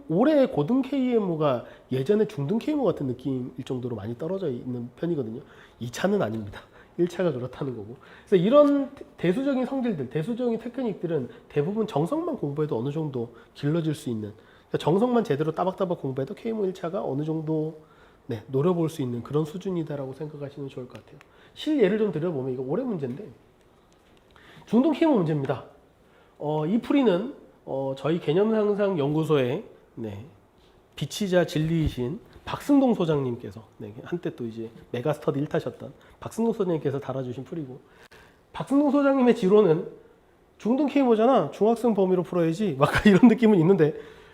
올해의 고등 KMO가 예전에 중등 KMO 같은 느낌일 정도로 많이 떨어져 있는 편이거든요. 2차는 아닙니다. 1차가 그렇다는 거고. 그래서 이런 대수적인 성질들, 대수적인 테크닉들은 대부분 정석만 공부해도 어느 정도 길러질 수 있는, 그러니까 정석만 제대로 따박따박 공부해도 KMO 1차가 어느 정도 노려볼 수 있는 그런 수준이다라고 생각하시면 좋을 것 같아요. 실예를 좀 드려보면 이거 올해 문제인데 중등 KMO 문제입니다. 이 풀이는 저희 개념상상연구소의 비치자 진리이신 박승동 소장님께서 한때 또 이제 메가스터디 1타셨던 박승동 소장님께서 달아주신 풀이고, 박승동 소장님의 지론은 중등 KMO잖아 중학생 범위로 풀어야지 막 이런 느낌은 있는데,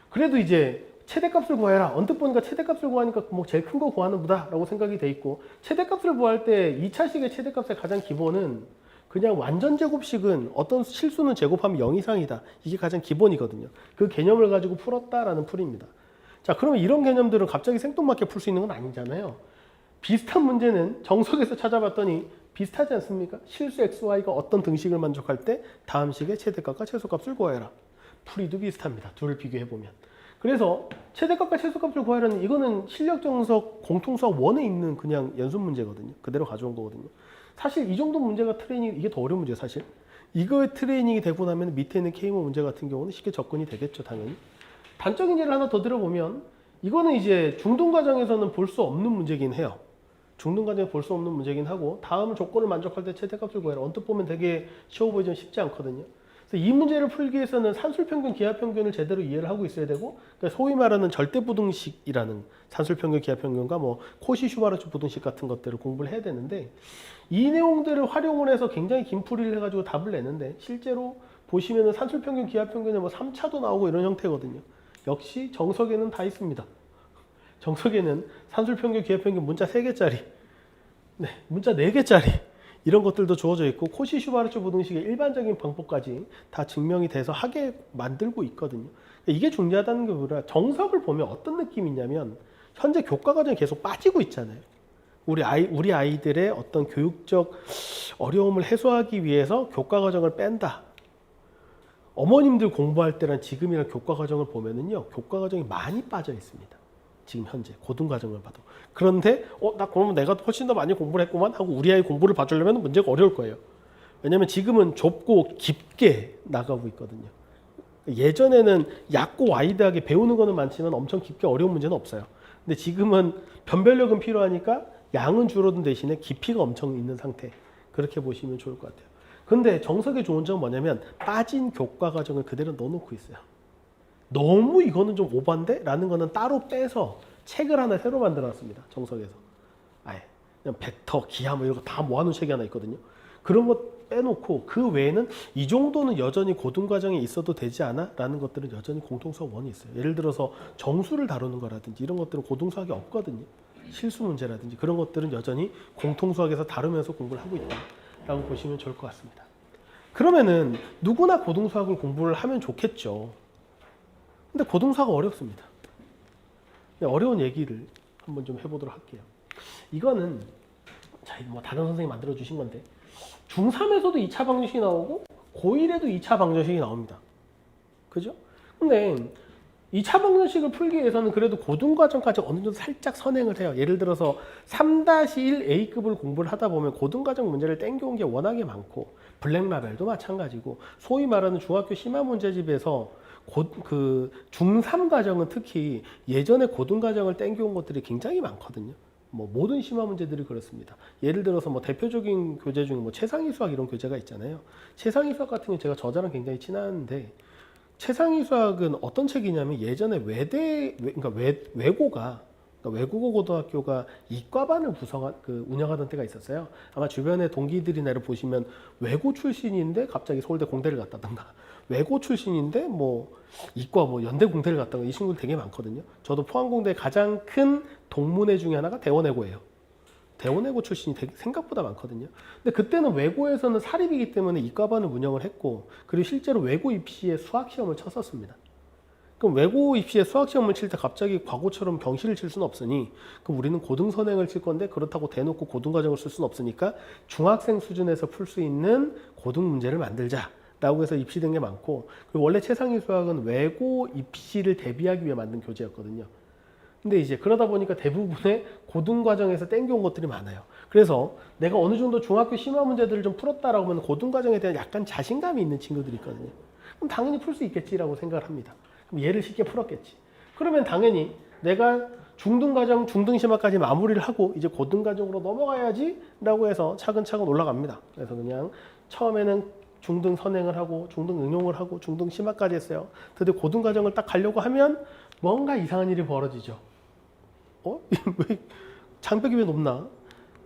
그래도 이제 최대값을 구해라. 언뜻 보니까 최대값을 구하니까 뭐 제일 큰 거 구하는 보다 라고 생각이 돼 있고, 최대값을 구할 때 2차식의 최대값의 가장 기본은 그냥 완전 제곱식은 어떤 실수는 제곱하면 0 이상이다. 이게 가장 기본이거든요. 그 개념을 가지고 풀었다라는 풀입니다. 자, 그러면 이런 개념들은 갑자기 생뚱맞게 풀 수 있는 건 아니잖아요. 비슷한 문제는 정석에서 찾아봤더니 비슷하지 않습니까? 실수 xy가 어떤 등식을 만족할 때 다음 식의 최대값과 최소값을 구하여라. 풀이도 비슷합니다. 둘을 비교해보면. 그래서 최대값과 최소값을 구하려는 이거는 실력 정석 공통수학 1에 있는 그냥 연습 문제거든요. 그대로 가져온 거거든요. 사실 이 정도 문제가 트레이닝, 이게 더 어려운 문제예요, 사실. 이거에 트레이닝이 되고 나면 밑에 있는 K모 문제 같은 경우는 쉽게 접근이 되겠죠, 당연히. 단적인 예를 하나 더 들어보면 이거는 이제 중등 과정에서는 볼 수 없는 문제긴 해요. 중등 과정에 볼 수 없는 문제긴 하고, 다음 조건을 만족할 때 최대값을 구해라. 언뜻 보면 되게 쉬워 보이지만 쉽지 않거든요. 그래서 이 문제를 풀기 위해서는 산술평균, 기하평균을 제대로 이해를 하고 있어야 되고, 그러니까 소위 말하는 절대부등식이라는 산술평균, 기하평균과 뭐 코시-슈바르츠 부등식 같은 것들을 공부를 해야 되는데, 이 내용들을 활용을 해서 굉장히 긴 풀이를 해가지고 답을 내는데, 실제로 보시면은 산술평균, 기하평균에 뭐 3차도 나오고 이런 형태거든요. 역시 정석에는 다 있습니다. 정석에는 산술평균, 기하평균 문자 3개짜리, 문자 4개짜리 이런 것들도 주어져 있고, 코시-슈바르츠 부등식의 일반적인 방법까지 다 증명이 돼서 하게 만들고 있거든요. 이게 중요하다는 게 뭐라, 정석을 보면 어떤 느낌이 있냐면 현재 교과 과정이 계속 빠지고 있잖아요. 우리 아이들의 어떤 교육적 어려움을 해소하기 위해서 교과 과정을 뺀다. 어머님들 공부할 때랑 지금이랑 교과 과정을 보면은요, 교과 과정이 많이 빠져 있습니다. 지금 현재 고등 과정을 봐도. 그런데 나 그러면 내가 훨씬 더 많이 공부를 했구만 하고 우리 아이 공부를 봐주려면 문제가 어려울 거예요. 왜냐면 지금은 좁고 깊게 나가고 있거든요. 예전에는 얕고 와이드하게 배우는 거는 많지만 엄청 깊게 어려운 문제는 없어요. 근데 지금은 변별력은 필요하니까 양은 줄어든 대신에 깊이가 엄청 있는 상태, 그렇게 보시면 좋을 것 같아요. 근데 정석의 좋은 점은 뭐냐면 빠진 교과 과정을 그대로 넣어놓고 있어요. 너무 이거는 좀 오반데? 라는 거는 따로 빼서 책을 하나 새로 만들어놨습니다. 정석에서. 아예 그냥 벡터, 기하 뭐 이런 거 다 모아놓은 책이 하나 있거든요. 그런 것 빼놓고 그 외에는 이 정도는 여전히 고등 과정에 있어도 되지 않아? 라는 것들은 여전히 공통수학 1이 있어요. 예를 들어서 정수를 다루는 거라든지 이런 것들은 고등수학이 없거든요. 실수 문제라든지 그런 것들은 여전히 공통수학에서 다루면서 공부를 하고 있다 라고 보시면 좋을 것 같습니다. 그러면은 누구나 고등수학을 공부를 하면 좋겠죠. 근데 고등수학은 어렵습니다. 어려운 얘기를 한번 좀 해보도록 할게요. 이거는 뭐 다른 선생님이 만들어 주신 건데, 중3에서도 2차 방정식이 나오고 고1에도 2차 방정식이 나옵니다. 그죠? 근데 2차 방정식을 풀기 위해서는 그래도 고등과정까지 어느 정도 살짝 선행을 해요. 예를 들어서 3-1A급을 공부를 하다 보면 고등과정 문제를 땡겨온 게 워낙에 많고, 블랙라벨도 마찬가지고, 소위 말하는 중학교 심화 문제집에서 그 중3 과정은 특히 예전에 고등과정을 땡겨온 것들이 굉장히 많거든요. 뭐 모든 심화 문제들이 그렇습니다. 예를 들어서 뭐 대표적인 교재 중에 뭐 최상위 수학 이런 교재가 있잖아요. 최상위 수학 같은 경우 제가 저자랑 굉장히 친한데, 최상위 수학은 어떤 책이냐면 예전에 외고가 그러니까 외국어 고등학교가 이과반을 운영하던 때가 있었어요. 아마 주변에 동기들이나 이를 보시면 외고 출신인데 갑자기 서울대 공대를 갔다던가, 외고 출신인데 뭐 이과 뭐 연대 공대를 갔다던가, 이 친구들 되게 많거든요. 저도 포항공대 가장 큰 동문회 중에 하나가 대원외고예요. 대원외고 출신이 되게 생각보다 많거든요. 근데 그때는 외고에서는 사립이기 때문에 이과반을 운영을 했고, 그리고 실제로 외고 입시에 수학 시험을 쳤었습니다. 그럼 외고 입시에 수학 시험을 칠 때 갑자기 과거처럼 경시를 칠 수는 없으니, 그럼 우리는 고등 선행을 칠 건데 그렇다고 대놓고 고등 과정을 쓸 수는 없으니까 중학생 수준에서 풀 수 있는 고등 문제를 만들자라고 해서 입시된 게 많고, 그리고 원래 최상위 수학은 외고 입시를 대비하기 위해 만든 교재였거든요. 근데 이제 그러다 보니까 대부분의 고등 과정에서 땡겨온 것들이 많아요. 그래서 내가 어느 정도 중학교 심화 문제들을 좀 풀었다라고 하면 고등 과정에 대한 약간 자신감이 있는 친구들이 있거든요. 그럼 당연히 풀 수 있겠지라고 생각을 합니다. 그럼 얘를 쉽게 풀었겠지. 그러면 당연히 내가 중등 과정, 중등 심화까지 마무리를 하고 이제 고등 과정으로 넘어가야지라고 해서 차근차근 올라갑니다. 그래서 그냥 처음에는 중등 선행을 하고 중등 응용을 하고 중등 심화까지 했어요. 드디어 고등 과정을 딱 가려고 하면 뭔가 이상한 일이 벌어지죠. 왜 장벽이 왜 높나?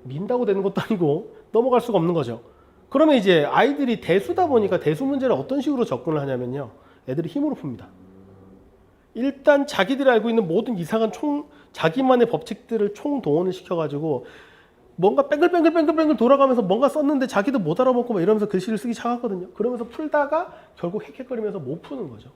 민다고 되는 것도 아니고 넘어갈 수가 없는 거죠. 그러면 이제 아이들이 대수다 보니까 대수 문제를 어떤 식으로 접근을 하냐면요. 애들이 힘으로 풉니다. 일단 자기들이 알고 있는 모든 이상한 자기만의 법칙들을 총동원을 시켜가지고 뭔가 뱅글뱅글 돌아가면서 뭔가 썼는데 자기도 못 알아먹고 막 이러면서 글씨를 쓰기 시작하거든요. 그러면서 풀다가 결국 헥헥거리면서 못 푸는 거죠.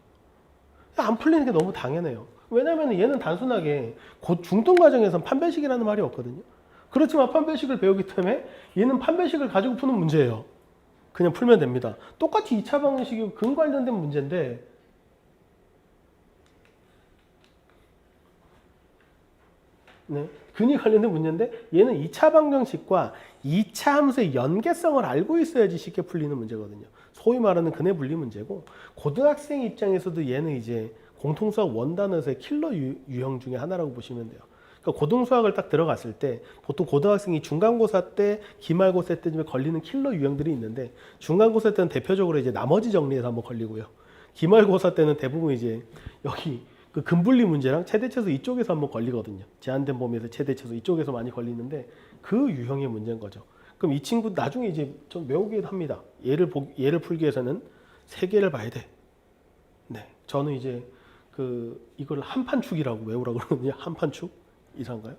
안 풀리는 게 너무 당연해요. 왜냐면 얘는 단순하게 중등 과정에서는 판별식이라는 말이 없거든요. 그렇지만 판별식을 배우기 때문에 얘는 판별식을 가지고 푸는 문제예요. 그냥 풀면 됩니다. 똑같이 2차 방정식이고 근 관련된 문제인데 네, 근이 관련된 문제인데 얘는 2차 방정식과 2차 함수의 연계성을 알고 있어야지 쉽게 풀리는 문제거든요. 소위 말하는 근해 분리 문제고, 고등학생 입장에서도 얘는 이제 공통수학 원단어에서의 킬러 유형 중에 하나라고 보시면 돼요. 그러니까 고등수학을 딱 들어갔을 때 보통 고등학생이 중간고사 때, 기말고사 때쯤에 걸리는 킬러 유형들이 있는데, 중간고사 때는 대표적으로 이제 나머지 정리해서 한번 걸리고요. 기말고사 때는 대부분 이제 여기 그 근분리 문제랑 최대차수 이쪽에서 한번 걸리거든요. 제한된 범위에서 최대차수 이쪽에서 많이 걸리는데 그 유형의 문제인 거죠. 그럼 이 친구 나중에 이제 좀 외우기도 합니다. 얘를 풀기 위해서는 3개를 봐야 돼. 네, 저는 이제 이걸 한판축이라고 외우라고 그러거든요. 한판축 이상가요?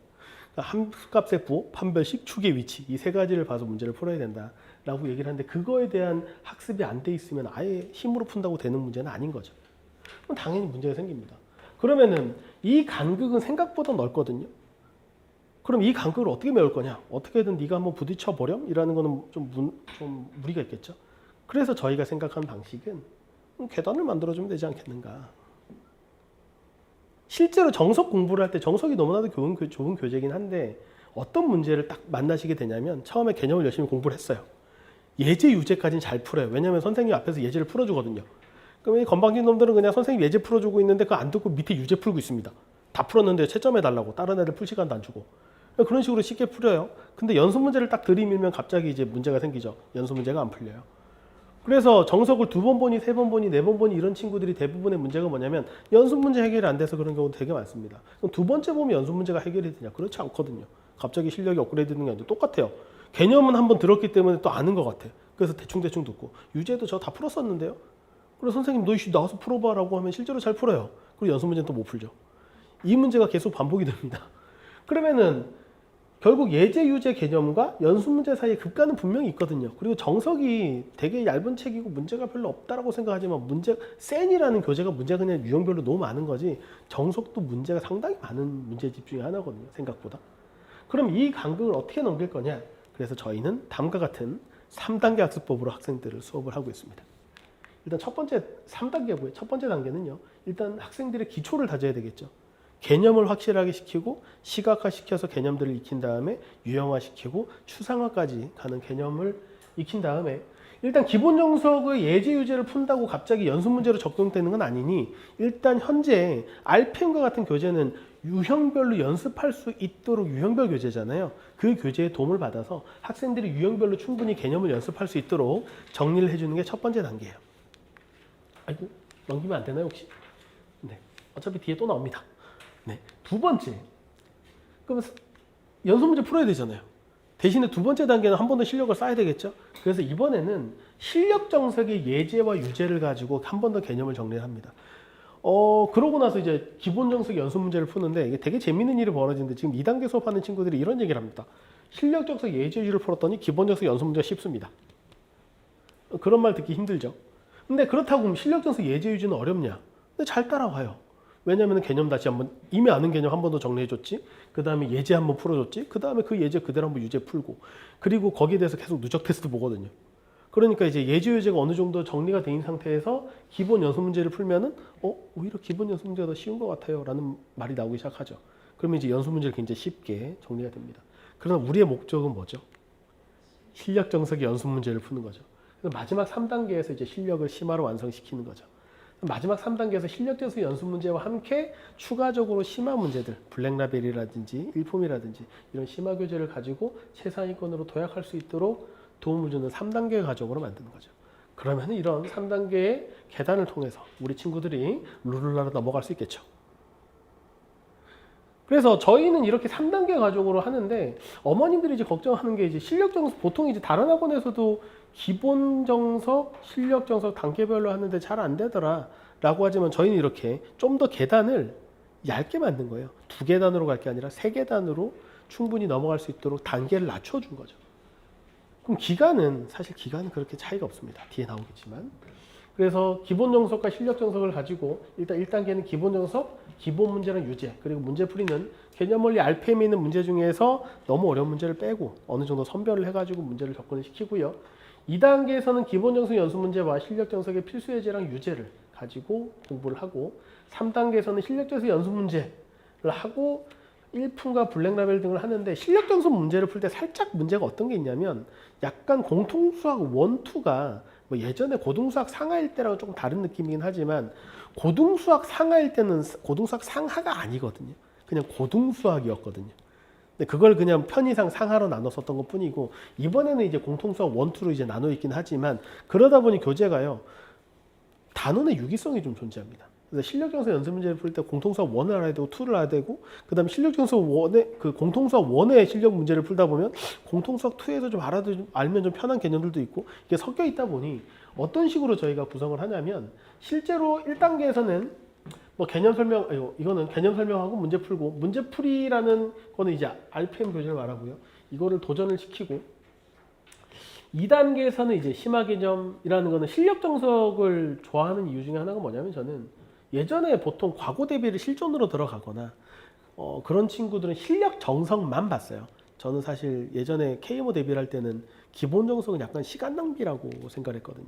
함수값의 부호, 판별식, 축의 위치, 이 3가지를 봐서 문제를 풀어야 된다라고 얘기를 하는데, 그거에 대한 학습이 안 돼 있으면 아예 힘으로 푼다고 되는 문제는 아닌 거죠. 그럼 당연히 문제가 생깁니다. 그러면은 이 간극은 생각보다 넓거든요. 그럼 이 간극을 어떻게 메울 거냐? 어떻게든 네가 한번 부딪혀 버렴? 이라는 거는 좀 무리가 있겠죠. 그래서 저희가 생각하는 방식은 계단을 만들어주면 되지 않겠는가. 실제로 정석 공부를 할 때 정석이 너무나도 좋은 교재이긴 한데, 어떤 문제를 딱 만나시게 되냐면 처음에 개념을 열심히 공부를 했어요. 예제, 유제까지는 잘 풀어요. 왜냐하면 선생님 앞에서 예제를 풀어주거든요. 그럼 이 건방진 놈들은 그냥 선생님 예제 풀어주고 있는데 그거 안 듣고 밑에 유제 풀고 있습니다. 다 풀었는데 채점해달라고, 다른 애들 풀 시간도 안 주고. 그런 식으로 쉽게 풀어요. 근데 연습 문제를 딱 들이밀면 갑자기 이제 문제가 생기죠. 연습 문제가 안 풀려요. 그래서 정석을 2번 보니, 3번 보니, 4번 보니 이런 친구들이 대부분의 문제가 뭐냐면 연습 문제 해결이 안 돼서 그런 경우도 되게 많습니다. 그럼 2번째 보면 연습 문제가 해결이 되냐? 그렇지 않거든요. 갑자기 실력이 업그레이드 되는 게 아니라 똑같아요. 개념은 한번 들었기 때문에 또 아는 것 같아. 그래서 대충 듣고, 유제도 저 다 풀었었는데요. 그래서 선생님 너 나와서 풀어봐라고 하면 실제로 잘 풀어요. 그리고 연습 문제는 또 못 풀죠. 이 문제가 계속 반복이 됩니다. 그러면은 결국 예제, 유제 개념과 연습 문제 사이에 급가는 분명히 있거든요. 그리고 정석이 되게 얇은 책이고 문제가 별로 없다라고 생각하지만 센이라는 교재가 문제가 그냥 유형별로 너무 많은 거지, 정석도 문제가 상당히 많은 문제집 중에 하나거든요. 생각보다. 그럼 이 간극을 어떻게 넘길 거냐? 그래서 저희는 다음과 같은 3단계 학습법으로 학생들을 수업을 하고 있습니다. 일단 3단계고요. 첫 번째 단계는요. 일단 학생들의 기초를 다져야 되겠죠. 개념을 확실하게 시키고 시각화시켜서 개념들을 익힌 다음에 유형화시키고 추상화까지 가는 개념을 익힌 다음에, 일단 기본 정석의 예제 유제를 푼다고 갑자기 연습 문제로 적용되는 건 아니니, 일단 현재 RPM과 같은 교재는 유형별로 연습할 수 있도록, 유형별 교재잖아요. 그 교재의 도움을 받아서 학생들이 유형별로 충분히 개념을 연습할 수 있도록 정리를 해주는 게 첫 번째 단계예요. 아이고, 넘기면 안 되나요 혹시? 네, 어차피 뒤에 또 나옵니다. 네, 두 번째, 그럼 연속 문제 풀어야 되잖아요. 대신에 두 번째 단계는 한 번 더 실력을 쌓아야 되겠죠. 그래서 이번에는 실력 정석의 예제와 유제를 가지고 한 번 더 개념을 정리를 합니다. 그러고 나서 이제 기본 정석 연습 문제를 푸는데 이게 되게 재밌는 일이 벌어지는데 지금 2단계 수업하는 친구들이 이런 얘기를 합니다. 실력 정석 예제 유제를 풀었더니 기본 정석 연습 문제가 쉽습니다. 그런 말 듣기 힘들죠. 근데 그렇다고 그럼 실력 정석 예제 유제는 어렵냐? 근데 잘 따라와요. 왜냐하면 개념 다시 한번 이미 아는 개념 한 번 더 정리해줬지. 그 다음에 예제 한번 풀어줬지. 그 다음에 그 예제 그대로 한번 유제 풀고. 그리고 거기에 대해서 계속 누적 테스트 보거든요. 그러니까 이제 예제 유제가 어느 정도 정리가 된 상태에서 기본 연습 문제를 풀면은 오히려 기본 연습 문제가 더 쉬운 것 같아요라는 말이 나오기 시작하죠. 그러면 이제 연습 문제를 굉장히 쉽게 정리가 됩니다. 그러나 우리의 목적은 뭐죠? 실력 정석의 연습 문제를 푸는 거죠. 그래서 마지막 3단계에서 이제 실력을 심화로 완성시키는 거죠. 마지막 3단계에서 실력 정석 연습 문제와 함께 추가적으로 심화 문제들, 블랙라벨이라든지 일품이라든지 이런 심화 교재를 가지고 최상위권으로 도약할 수 있도록 도움을 주는 3단계 과정으로 만드는 거죠. 그러면 이런 3단계의 계단을 통해서 우리 친구들이 룰루라로 넘어갈 수 있겠죠. 그래서 저희는 이렇게 3단계 과정으로 하는데 어머님들이 이제 걱정하는 게 이제 실력 정석 보통 이제 다른 학원에서도 기본 정석, 실력 정석 단계별로 하는데 잘 안 되더라 라고 하지만 저희는 이렇게 좀 더 계단을 얇게 만든 거예요. 2계단으로 갈 게 아니라 3계단으로 충분히 넘어갈 수 있도록 단계를 낮춰준 거죠. 그럼 사실 기간은 그렇게 차이가 없습니다. 뒤에 나오겠지만. 그래서 기본 정석과 실력 정석을 가지고 일단 1단계는 기본 정석, 기본 문제랑 유제, 그리고 문제풀이는 개념 원리 RPM에 있는 문제 중에서 너무 어려운 문제를 빼고 어느 정도 선별을 해가지고 문제를 접근을 시키고요. 2단계에서는 기본 정석 연습 문제와 실력 정석의 필수 예제랑 유제를 가지고 공부를 하고 3단계에서는 실력 정석 연습 문제를 하고 일품과 블랙라벨 등을 하는데 실력 정석 문제를 풀 때 살짝 문제가 어떤 게 있냐면 약간 공통수학 1, 2가 뭐 예전에 고등수학 상하일 때랑 조금 다른 느낌이긴 하지만 고등수학 상하일 때는 고등수학 상하가 아니거든요. 그냥 고등수학이었거든요. 근데 그걸 그냥 편의상 상하로 나눠 썼던 것 뿐이고 이번에는 이제 공통수학 1, 2로 이제 나눠 있긴 하지만 그러다 보니 교재가요. 단원의 유기성이 좀 존재합니다. 그래서 실력 정석 연습 문제를 풀 때 공통수학 1을 알아야 되고 2를 알아야 되고 그다음에 실력 정석 1의 그 공통수학 1의 실력 문제를 풀다 보면 공통수학 2에서 좀 알면 좀 편한 개념들도 있고 이게 섞여 있다 보니 어떤 식으로 저희가 구성을 하냐면 실제로 1단계에서는 뭐 개념 설명 이거는 개념 설명하고 문제 풀고 문제풀이라는 거는 이제 RPM 교재를 말하고요. 이거를 도전을 시키고 2단계에서는 이제 심화 개념이라는 거는 실력 정석을 좋아하는 이유 중에 하나가 뭐냐면 저는 예전에 보통 과거 대비를 실전으로 들어가거나 그런 친구들은 실력 정석만 봤어요. 저는 사실 예전에 KMO 대비를 할 때는 기본 정석은 약간 시간 낭비라고 생각했거든요.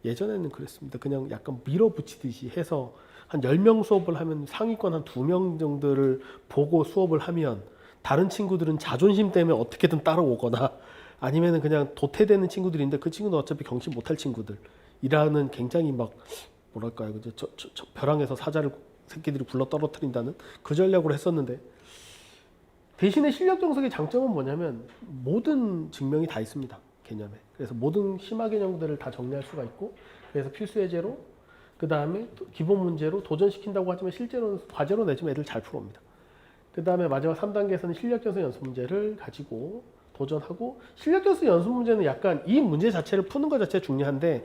예전에는 그랬습니다. 그냥 약간 밀어붙이듯이 해서 한 10명 수업을 하면 상위권 한 2명 정도를 보고 수업을 하면 다른 친구들은 자존심 때문에 어떻게든 따라오거나 아니면은 그냥 도태되는 친구들인데 그 친구는 어차피 경신 못할 친구들이라는 굉장히 막 뭐랄까요, 저 벼랑에서 사자를 새끼들이 굴러 떨어뜨린다는 그 전략으로 했었는데 대신에 실력 정석의 장점은 뭐냐면 모든 증명이 다 있습니다. 개념에. 그래서 모든 심화 개념들을 다 정리할 수가 있고 그래서 필수 예제로 그 다음에 기본 문제로 도전시킨다고 하지만 실제로는 과제로 내주면 애들 잘 풀어옵니다. 그 다음에 마지막 3단계에서는 실력 정석 연습 문제를 가지고 도전하고 실력 정석 연습 문제는 약간 이 문제 자체를 푸는 것 자체가 중요한데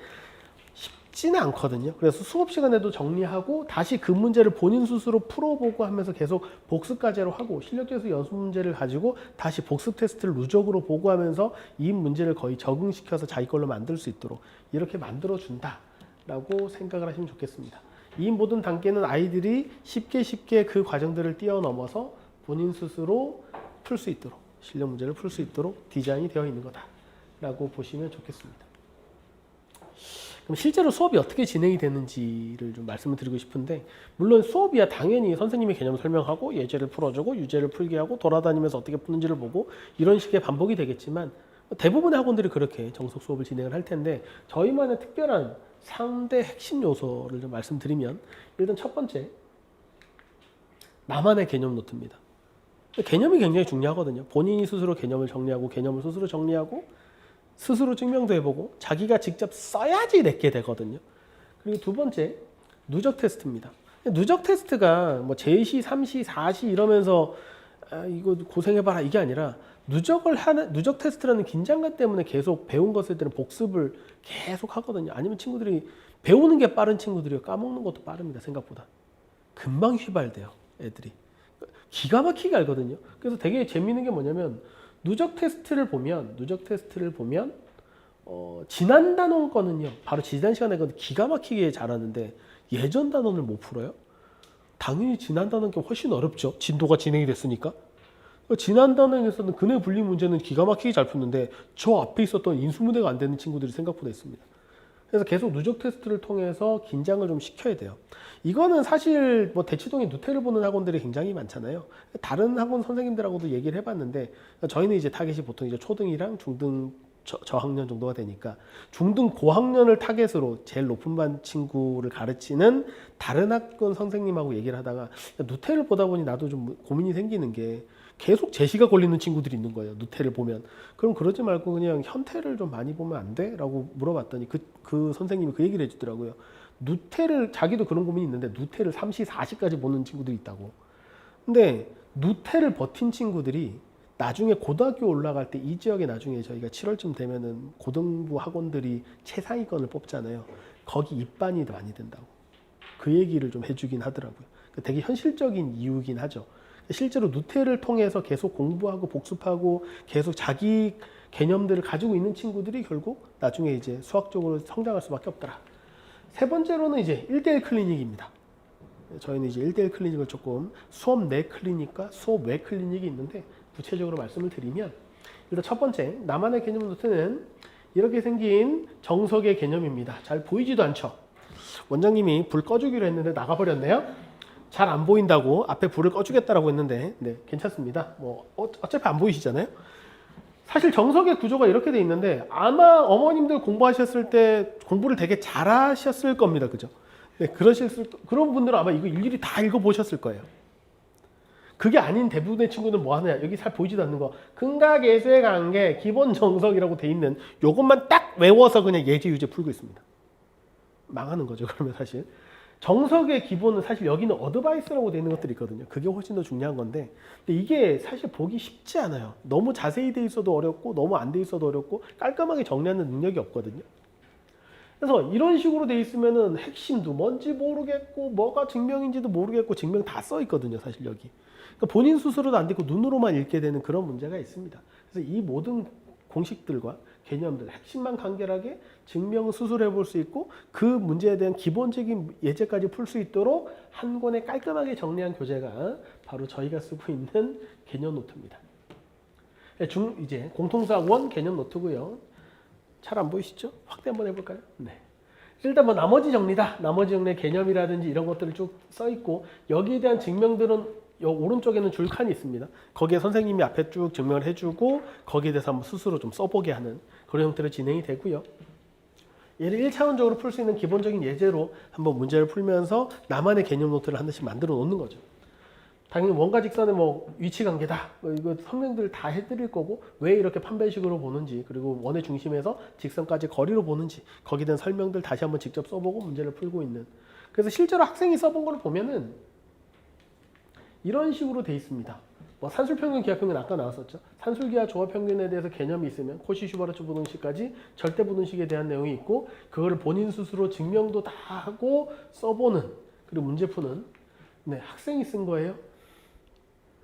쉽지는 않거든요. 그래서 수업 시간에도 정리하고 다시 그 문제를 본인 스스로 풀어보고 하면서 계속 복습 과제로 하고 실력 정석 연습 문제를 가지고 다시 복습 테스트를 누적으로 보고 하면서 이 문제를 거의 적응시켜서 자기 걸로 만들 수 있도록 이렇게 만들어준다 라고 생각을 하시면 좋겠습니다. 이 모든 단계는 아이들이 쉽게 그 과정들을 뛰어넘어서 본인 스스로 풀 수 있도록 실력 문제를 풀 수 있도록 디자인이 되어 있는 거다라고 보시면 좋겠습니다. 그럼 실제로 수업이 어떻게 진행이 되는지를 좀 말씀을 드리고 싶은데 물론 수업이야 당연히 선생님이 개념 설명하고 예제를 풀어주고 유제를 풀게 하고 돌아다니면서 어떻게 푸는지를 보고 이런 식의 반복이 되겠지만 대부분의 학원들이 그렇게 정석 수업을 진행을 할 텐데 저희만의 특별한 3대 핵심 요소를 좀 말씀드리면 일단 첫 번째 나만의 개념 노트입니다. 개념이 굉장히 중요하거든요. 본인이 스스로 개념을 정리하고 개념을 스스로 정리하고 스스로 증명도 해보고 자기가 직접 써야지 내게 되거든요. 그리고 두 번째 누적 테스트입니다. 누적 테스트가 뭐 제시, 3시, 4시 이러면서 이거 고생해봐라 이게 아니라 누적 테스트라는 긴장감 때문에 계속 배운 것들은 복습을 계속 하거든요. 아니면 친구들이 배우는 게 빠른 친구들이 까먹는 것도 빠릅니다. 생각보다. 금방 휘발돼요. 애들이. 기가 막히게 알거든요. 그래서 되게 재미있는 게 뭐냐면 누적 테스트를 보면 지난 단원 거는요. 바로 지난 시간에 건 기가 막히게 잘하는데 예전 단원을 못 풀어요. 당연히 지난 단원이 훨씬 어렵죠. 진도가 진행이 됐으니까. 지난 단원에서는 근해 분리 문제는 기가 막히게 잘 푸는데 저 앞에 있었던 인수분해가 안 되는 친구들이 생각보다 있습니다. 그래서 계속 누적 테스트를 통해서 긴장을 좀 시켜야 돼요. 이거는 사실 뭐 대치동에 누테를 보는 학원들이 굉장히 많잖아요. 다른 학원 선생님들하고도 얘기를 해봤는데 저희는 이제 타겟이 보통 이제 초등이랑 중등 저학년 정도가 되니까 중등 고학년을 타겟으로 제일 높은 반 친구를 가르치는 다른 학원 선생님하고 얘기를 하다가 누테를 보다 보니 나도 좀 고민이 생기는 게 계속 제시가 걸리는 친구들이 있는 거예요. 누테를 보면. 그럼 그러지 말고 그냥 현태를 좀 많이 보면 안 돼? 라고 물어봤더니 그 선생님이 그 얘기를 해주더라고요. 누테를 자기도 그런 고민이 있는데 누테를 3시, 4시까지 보는 친구들이 있다고. 근데 누테를 버틴 친구들이 나중에 고등학교 올라갈 때 이 지역에 나중에 저희가 7월쯤 되면은 고등부 학원들이 최상위권을 뽑잖아요. 거기 입반이 많이 된다고. 그 얘기를 좀 해주긴 하더라고요. 되게 현실적인 이유긴 하죠. 실제로 누테를 통해서 계속 공부하고 복습하고 계속 자기 개념들을 가지고 있는 친구들이 결국 나중에 이제 수학적으로 성장할 수밖에 없더라. 세 번째로는 이제 1대1 클리닉입니다. 저희는 이제 1대1 클리닉을 조금 수업 내 클리닉과 수업 외 클리닉이 있는데 구체적으로 말씀을 드리면 일단 첫 번째 나만의 개념 노트는 이렇게 생긴 정석의 개념입니다. 잘 보이지도 않죠? 원장님이 불 꺼주기로 했는데 나가버렸네요. 잘 안 보인다고 앞에 불을 꺼주겠다라고 했는데 네, 괜찮습니다. 뭐 어차피 안 보이시잖아요. 사실 정석의 구조가 이렇게 돼 있는데 아마 어머님들 공부하셨을 때 공부를 되게 잘하셨을 겁니다. 그죠? 네, 그런 분들은 아마 이거 일일이 다 읽어보셨을 거예요. 그게 아닌 대부분의 친구는 뭐 하느냐? 여기 잘 보이지도 않는 거. 근각 예수의 관계 기본 정석이라고 돼 있는 요것만 딱 외워서 그냥 예제 유제 풀고 있습니다. 망하는 거죠. 그러면 사실. 정석의 기본은 사실 여기는 어드바이스라고 되어 있는 것들이 있거든요. 그게 훨씬 더 중요한 건데 근데 이게 사실 보기 쉽지 않아요. 너무 자세히 돼 있어도 어렵고 너무 안 돼 있어도 어렵고 깔끔하게 정리하는 능력이 없거든요. 그래서 이런 식으로 돼 있으면은 핵심도 뭔지 모르겠고 뭐가 증명인지도 모르겠고 증명 다 써 있거든요. 사실 여기. 그러니까 본인 스스로도 안 되고 눈으로만 읽게 되는 그런 문제가 있습니다. 그래서 이 모든 공식들과 개념들, 핵심만 간결하게 증명 수술해 볼 수 있고 그 문제에 대한 기본적인 예제까지 풀 수 있도록 한 권에 깔끔하게 정리한 교재가 바로 저희가 쓰고 있는 개념 노트입니다. 이제 공통수학 1 개념 노트고요. 잘 안 보이시죠? 확대 한번 해볼까요? 네. 일단 뭐 나머지 정리다. 나머지 정리의 개념이라든지 이런 것들을 쭉 써 있고 여기에 대한 증명들은 요 오른쪽에는 줄칸이 있습니다. 거기에 선생님이 앞에 쭉 증명을 해주고 거기에 대해서 한번 스스로 좀 써보게 하는 그런 형태로 진행이 되고요. 얘를 1차원적으로 풀 수 있는 기본적인 예제로 한번 문제를 풀면서 나만의 개념 노트를 하나씩 만들어 놓는 거죠. 당연히 원과 직선의 뭐 위치관계다. 이거 선생님들 다 해드릴 거고 왜 이렇게 판별식으로 보는지 그리고 원의 중심에서 직선까지 거리로 보는지 거기에 대한 설명들 다시 한번 직접 써보고 문제를 풀고 있는. 그래서 실제로 학생이 써본 걸 보면은 이런 식으로 돼 있습니다. 뭐 산술평균, 기하평균 아까 나왔었죠. 산술기하 조합평균에 대해서 개념이 있으면 코시 슈바르츠 부등식까지 절대 부등식에 대한 내용이 있고 그거를 본인 스스로 증명도 다 하고 써보는 그리고 문제 푸는 네, 학생이 쓴 거예요.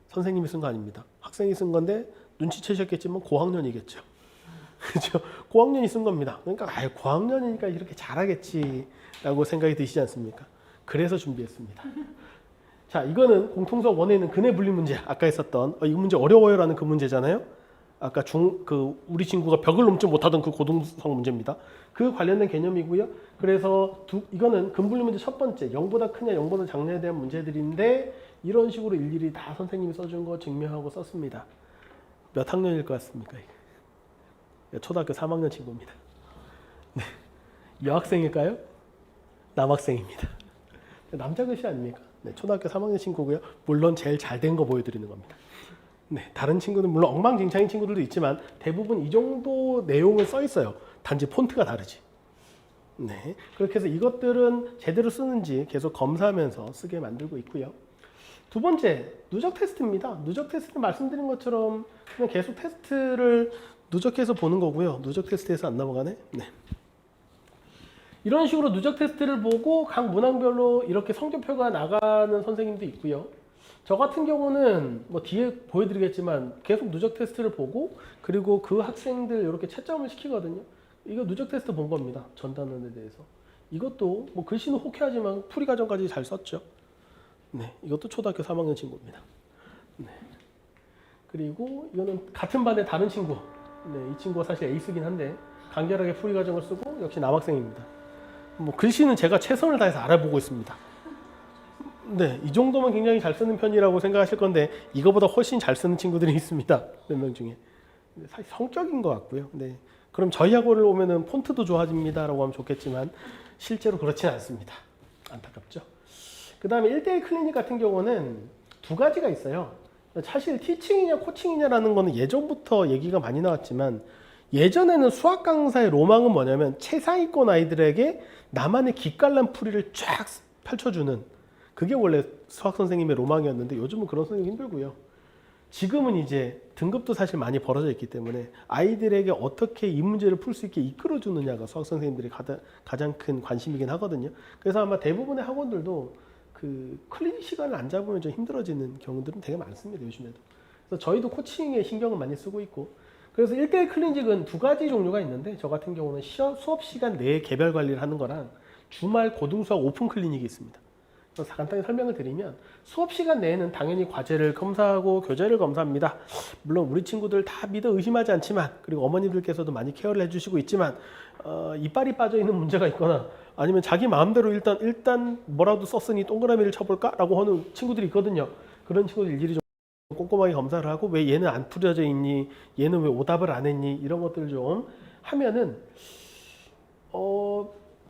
선생님이 쓴 거 아닙니다. 학생이 쓴 건데 눈치채셨겠지만 고학년이겠죠. 그렇죠? 고학년이 쓴 겁니다. 그러니까 고학년이니까 이렇게 잘하겠지라고 생각이 드시지 않습니까? 그래서 준비했습니다. 자, 이거는 공통수학 1에 있는 근해 분리 문제. 아까 했었던 이 문제 어려워요라는 그 문제잖아요. 아까 우리 친구가 벽을 넘지 못하던 그 고등수학 문제입니다. 그 관련된 개념이고요. 그래서 이거는 근분리 문제 첫 번째 0보다 크냐 0보다 작냐에 대한 문제들인데 이런 식으로 일일이 다 선생님이 써준 거 증명하고 썼습니다. 몇 학년일 것 같습니까? 초등학교 3학년 친구입니다. 네. 여학생일까요? 남학생입니다. 남자 글씨 아닙니까? 네, 초등학교 3학년 친구고요. 물론 제일 잘 된 거 보여드리는 겁니다. 네, 다른 친구는 물론 엉망진창인 친구들도 있지만 대부분 이 정도 내용을 써 있어요. 단지 폰트가 다르지. 네, 그렇게 해서 이것들은 제대로 쓰는지 계속 검사하면서 쓰게 만들고 있고요. 두 번째, 누적 테스트입니다. 누적 테스트 말씀드린 것처럼 그냥 계속 테스트를 누적해서 보는 거고요. 누적 테스트에서 안 넘어가네. 네. 이런 식으로 누적 테스트를 보고 각 문항별로 이렇게 성적표가 나가는 선생님도 있고요. 저 같은 경우는 뭐 뒤에 보여드리겠지만 계속 누적 테스트를 보고 그리고 그 학생들 이렇게 채점을 시키거든요. 이거 누적 테스트 본 겁니다. 전 단원에 대해서. 이것도 뭐 글씨는 혹해하지만 풀이 과정까지 잘 썼죠. 네, 이것도 초등학교 3학년 친구입니다. 네. 그리고 이거는 같은 반의 다른 친구. 네, 이 친구가 사실 에이스긴 한데 간결하게 풀이 과정을 쓰고 역시 남학생입니다. 뭐 글씨는 제가 최선을 다해서 알아보고 있습니다. 네, 이 정도면 굉장히 잘 쓰는 편이라고 생각하실 건데 이거보다 훨씬 잘 쓰는 친구들이 있습니다. 몇 명 중에. 사실 성격인 것 같고요. 네, 그럼 저희 학원을 오면은 폰트도 좋아집니다라고 하면 좋겠지만 실제로 그렇지는 않습니다. 안타깝죠. 그 다음에 1대1 클리닉 같은 경우는 두 가지가 있어요. 사실 티칭이냐 코칭이냐라는 거는 예전부터 얘기가 많이 나왔지만 예전에는 수학 강사의 로망은 뭐냐면 최상위권 아이들에게 나만의 기깔난 풀이를 쫙 펼쳐주는 그게 원래 수학 선생님의 로망이었는데 요즘은 그런 선생님이 힘들고요. 지금은 이제 등급도 사실 많이 벌어져 있기 때문에 아이들에게 어떻게 이 문제를 풀 수 있게 이끌어주느냐가 수학 선생님들이 가장 큰 관심이긴 하거든요. 그래서 아마 대부분의 학원들도 그 클리닉 시간을 안 잡으면 좀 힘들어지는 경우들은 되게 많습니다. 요즘에도. 그래서 저희도 코칭에 신경을 많이 쓰고 있고 그래서 1대1 클리닉은 두 가지 종류가 있는데 저 같은 경우는 수업 시간 내에 개별 관리를 하는 거랑 주말 고등수학 오픈 클리닉이 있습니다. 그래서 간단히 설명을 드리면 수업 시간 내에는 당연히 과제를 검사하고 교재를 검사합니다. 물론 우리 친구들 다 믿어 의심하지 않지만 그리고 어머니들께서도 많이 케어를 해주시고 있지만 이빨이 빠져있는 문제가 있거나 아니면 자기 마음대로 일단 뭐라도 썼으니 동그라미를 쳐볼까? 라고 하는 친구들이 있거든요. 그런 친구들 일일이 좀 꼼꼼하게 검사를 하고 왜 얘는 안 풀어져 있니? 얘는 왜 오답을 안 했니? 이런 것들을 좀 하면은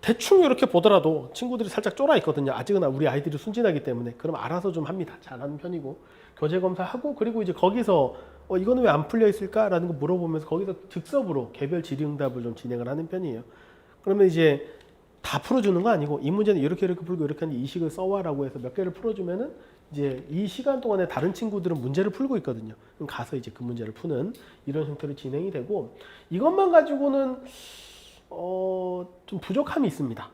대충 이렇게 보더라도 친구들이 살짝 쫄아 있거든요. 아직은 우리 아이들이 순진하기 때문에 그럼 알아서 좀 합니다. 잘하는 편이고 교재 검사하고 그리고 이제 거기서 이거는 왜 안 풀려 있을까라는 거 물어보면서 거기서 즉석으로 개별 질의응답을 좀 진행을 하는 편이에요. 그러면 이제 다 풀어주는 거 아니고 이 문제는 이렇게 풀고 이렇게 하는 이 식을 써와라고 해서 몇 개를 풀어주면은 이제 이 시간 동안에 다른 친구들은 문제를 풀고 있거든요. 그럼 가서 이제 그 문제를 푸는 이런 형태로 진행이 되고 이것만 가지고는 좀 부족함이 있습니다.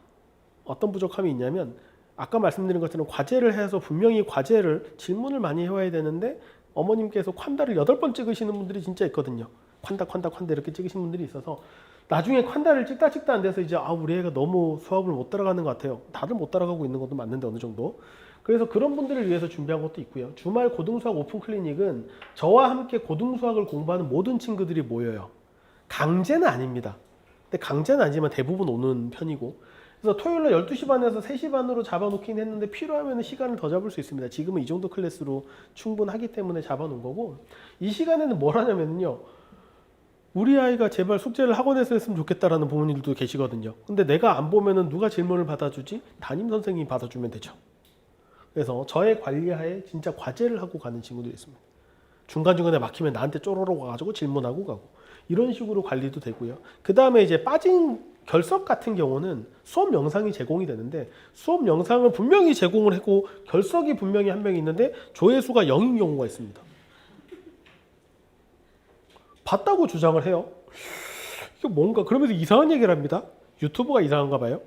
어떤 부족함이 있냐면 아까 말씀드린 것처럼 과제를 해서 분명히 과제를 질문을 많이 해와야 되는데 어머님께서 콴다를 8번 찍으시는 분들이 진짜 있거든요. 콴다 이렇게 찍으시는 분들이 있어서 나중에 콴다를 찍다 안 돼서 이제 우리 애가 너무 수업을 못 따라가는 것 같아요. 다들 못 따라가고 있는 것도 맞는데 어느 정도. 그래서 그런 분들을 위해서 준비한 것도 있고요. 주말 고등수학 오픈 클리닉은 저와 함께 고등수학을 공부하는 모든 친구들이 모여요. 강제는 아닙니다. 근데 강제는 아니지만 대부분 오는 편이고 그래서 토요일날 12시 반에서 3시 반으로 잡아놓긴 했는데 필요하면 시간을 더 잡을 수 있습니다. 지금은 이 정도 클래스로 충분하기 때문에 잡아놓은 거고 이 시간에는 뭘 하냐면요. 우리 아이가 제발 숙제를 학원에서 했으면 좋겠다라는 부모님들도 계시거든요. 근데 내가 안 보면은 누가 질문을 받아주지? 담임 선생님이 받아주면 되죠. 그래서 저의 관리하에 진짜 과제를 하고 가는 친구들이 있습니다. 중간중간에 막히면 나한테 쪼로록 와가지고 질문하고 가고 이런 식으로 관리도 되고요. 그 다음에 이제 빠진 결석 같은 경우는 수업 영상이 제공이 되는데 수업 영상을 분명히 제공을 하고 결석이 분명히 한 명이 있는데 조회수가 0인 경우가 있습니다. 봤다고 주장을 해요. 이게 뭔가 그러면서 이상한 얘기를 합니다. 유튜브가 이상한가 봐요.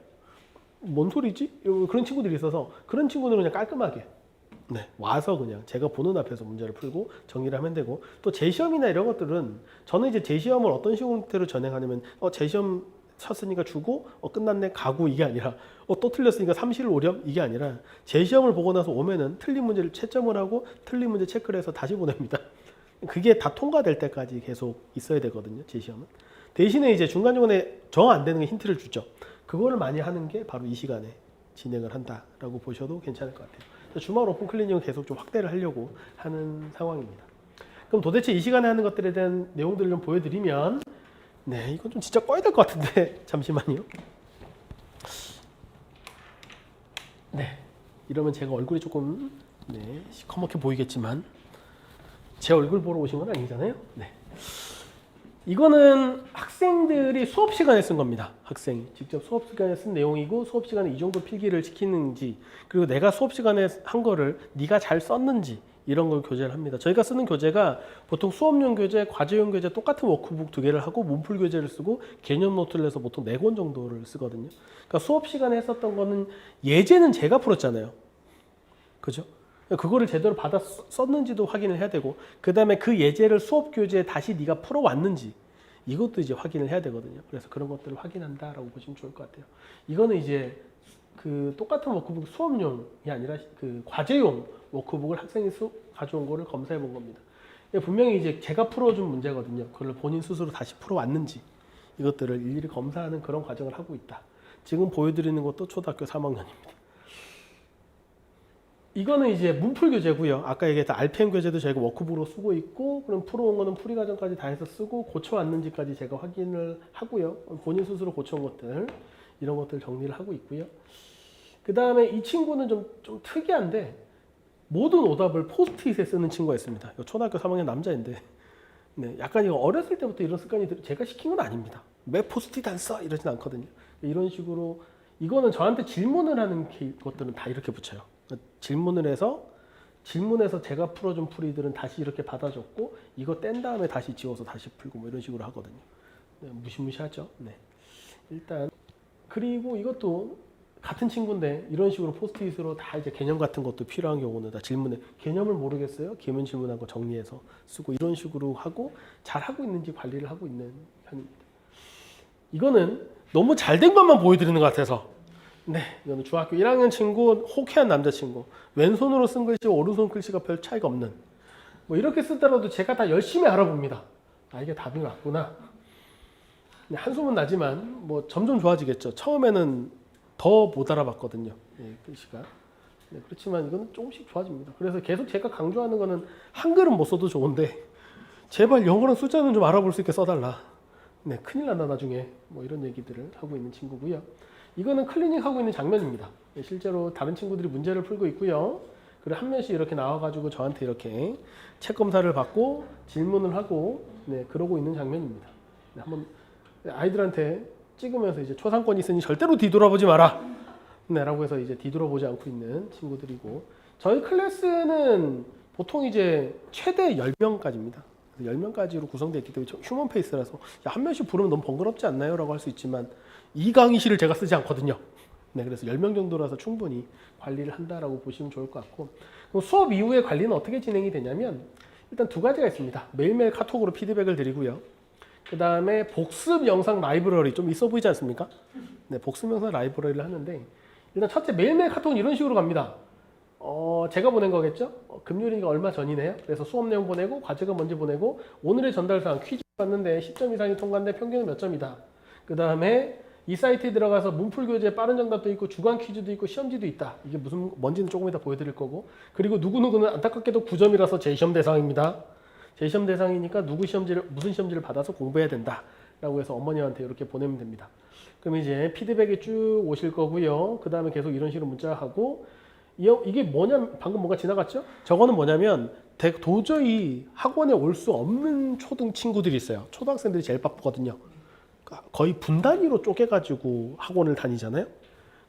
뭔 소리지? 그런 친구들이 있어서 그런 친구들은 그냥 깔끔하게 와서 그냥 제가 보는 앞에서 문제를 풀고 정리를 하면 되고 또 재시험이나 이런 것들은 저는 이제 재시험을 어떤 형태로 진행하냐면 재시험 쳤으니까 주고 끝났네 가고 이게 아니라 또 틀렸으니까 삼시를 오렴 이게 아니라 재시험을 보고 나서 오면은 틀린 문제를 채점을 하고 틀린 문제 체크를 해서 다시 보냅니다. 그게 다 통과될 때까지 계속 있어야 되거든요. 재시험은. 대신에 이제 중간중간에 정 안 되는 게 힌트를 주죠. 그거를 많이 하는 게 바로 이 시간에 진행을 한다라고 보셔도 괜찮을 것 같아요. 주말 오픈 클리닉은 계속 좀 확대를 하려고 하는 상황입니다. 그럼 도대체 이 시간에 하는 것들에 대한 내용들을 좀 보여드리면 이건 좀 진짜 꺼야 될 것 같은데 잠시만요. 이러면 제가 얼굴이 조금 시커멓게 보이겠지만 제 얼굴 보러 오신 건 아니잖아요. 이거는 학생들이 수업 시간에 쓴 겁니다. 학생이 직접 수업 시간에 쓴 내용이고 수업 시간에 이 정도 필기를 시키는지 그리고 내가 수업 시간에 한 거를 네가 잘 썼는지 이런 걸 교재를 합니다. 저희가 쓰는 교재가 보통 수업용 교재, 과제용 교재 똑같은 워크북 2개를 하고 문풀 교재를 쓰고 개념 노트를 해서 보통 4권 정도를 쓰거든요. 그러니까 수업 시간에 했었던 거는 예제는 제가 풀었잖아요. 그죠? 그거를 제대로 받아 썼는지도 확인을 해야 되고 그 다음에 그 예제를 수업 교재에 다시 네가 풀어왔는지 이것도 이제 확인을 해야 되거든요. 그래서 그런 것들을 확인한다라고 보시면 좋을 것 같아요. 이거는 이제 그 똑같은 워크북 수업용이 아니라 그 과제용 워크북을 학생이 가져온 거를 검사해 본 겁니다. 분명히 이제 제가 풀어준 문제거든요. 그걸 본인 스스로 다시 풀어왔는지 이것들을 일일이 검사하는 그런 과정을 하고 있다. 지금 보여드리는 것도 초등학교 3학년입니다. 이거는 이제 문풀 교재고요. 아까 얘기했던 RPM 교재도 저희가 워크북으로 쓰고 있고 그럼 풀어온 거는 풀이 과정까지 다 해서 쓰고 고쳐왔는지까지 제가 확인을 하고요. 본인 스스로 고쳐온 것들 이런 것들 정리를 하고 있고요. 그 다음에 이 친구는 좀 특이한데 모든 오답을 포스트잇에 쓰는 친구가 있습니다. 초등학교 3학년 남자인데 네, 약간 이거 어렸을 때부터 이런 습관이 제가 시킨 건 아닙니다. 왜 포스트잇 안 써? 이러진 않거든요. 이런 식으로 이거는 저한테 질문을 하는 것들은 다 이렇게 붙여요. 질문을 해서 질문에서 제가 풀어준 풀이들은 다시 이렇게 받아줬고 이거 뗀 다음에 다시 지워서 다시 풀고 뭐 이런 식으로 하거든요. 네, 무시무시하죠. 네. 일단 그리고 이것도 같은 친구인데 이런 식으로 포스트잇으로 다 이제 개념 같은 것도 필요한 경우는 다 질문에 개념을 모르겠어요. 기본 질문한 거 정리해서 쓰고 이런 식으로 하고 잘 하고 있는지 관리를 하고 있는 편입니다. 이거는 너무 잘된 것만 보여드리는 것 같아서 네, 이거는 중학교 1학년 친구, 호쾌한 남자친구. 왼손으로 쓴 글씨와 오른손 글씨가 별 차이가 없는. 뭐 이렇게 쓰더라도 제가 다 열심히 알아봅니다. 아, 이게 답이 맞구나. 네, 한숨은 나지만 뭐 점점 좋아지겠죠. 처음에는 더 못 알아봤거든요. 네, 글씨가. 네, 그렇지만 이거는 조금씩 좋아집니다. 그래서 계속 제가 강조하는 거는 한글은 못 써도 좋은데 제발 영어랑 숫자는 좀 알아볼 수 있게 써달라. 네, 큰일 난다 나중에. 뭐 이런 얘기들을 하고 있는 친구고요. 이거는 클리닉 하고 있는 장면입니다. 실제로 다른 친구들이 문제를 풀고 있고요. 그리고 한 명씩 이렇게 나와가지고 저한테 이렇게 책 검사를 받고 질문을 하고 네, 그러고 있는 장면입니다. 네, 한번 아이들한테 찍으면서 이제 초상권이 있으니 절대로 뒤돌아보지 마라. 네, 라고 해서 이제 뒤돌아보지 않고 있는 친구들이고 저희 클래스는 보통 이제 최대 10명까지입니다. 10명까지로 구성되어 있기 때문에 휴먼 페이스라서 야, 한 명씩 부르면 너무 번거롭지 않나요? 라고 할 수 있지만 이 강의실을 제가 쓰지 않거든요. 네, 그래서 10명 정도라서 충분히 관리를 한다라고 보시면 좋을 것 같고 그럼 수업 이후에 관리는 어떻게 진행이 되냐면 일단 두 가지가 있습니다. 매일매일 카톡으로 피드백을 드리고요. 그 다음에 복습 영상 라이브러리 좀 있어 보이지 않습니까? 네, 복습 영상 라이브러리를 하는데 일단 첫째 매일매일 카톡은 이런 식으로 갑니다. 제가 보낸 거겠죠? 금요일이니까 얼마 전이네요. 그래서 수업 내용 보내고 과제가 먼저 보내고 오늘의 전달사항 퀴즈 봤는데 10점 이상이 통과인데 평균은 몇 점이다. 그 다음에 이 사이트에 들어가서 문풀 교재 빠른 정답도 있고 주간 퀴즈도 있고 시험지도 있다. 이게 뭔지는 조금 이따 보여드릴 거고 그리고 누구누구는 안타깝게도 9점이라서 재시험 대상입니다. 재시험 대상이니까 무슨 시험지를 받아서 공부해야 된다 라고 해서 어머니한테 이렇게 보내면 됩니다. 그럼 이제 피드백이 쭉 오실 거고요. 그 다음에 계속 이런 식으로 문자하고 이게 뭐냐 방금 뭔가 지나갔죠? 저거는 뭐냐면 도저히 학원에 올 수 없는 초등 친구들이 있어요. 초등학생들이 제일 바쁘거든요. 거의 분 단위로 쪼개가지고 학원을 다니잖아요.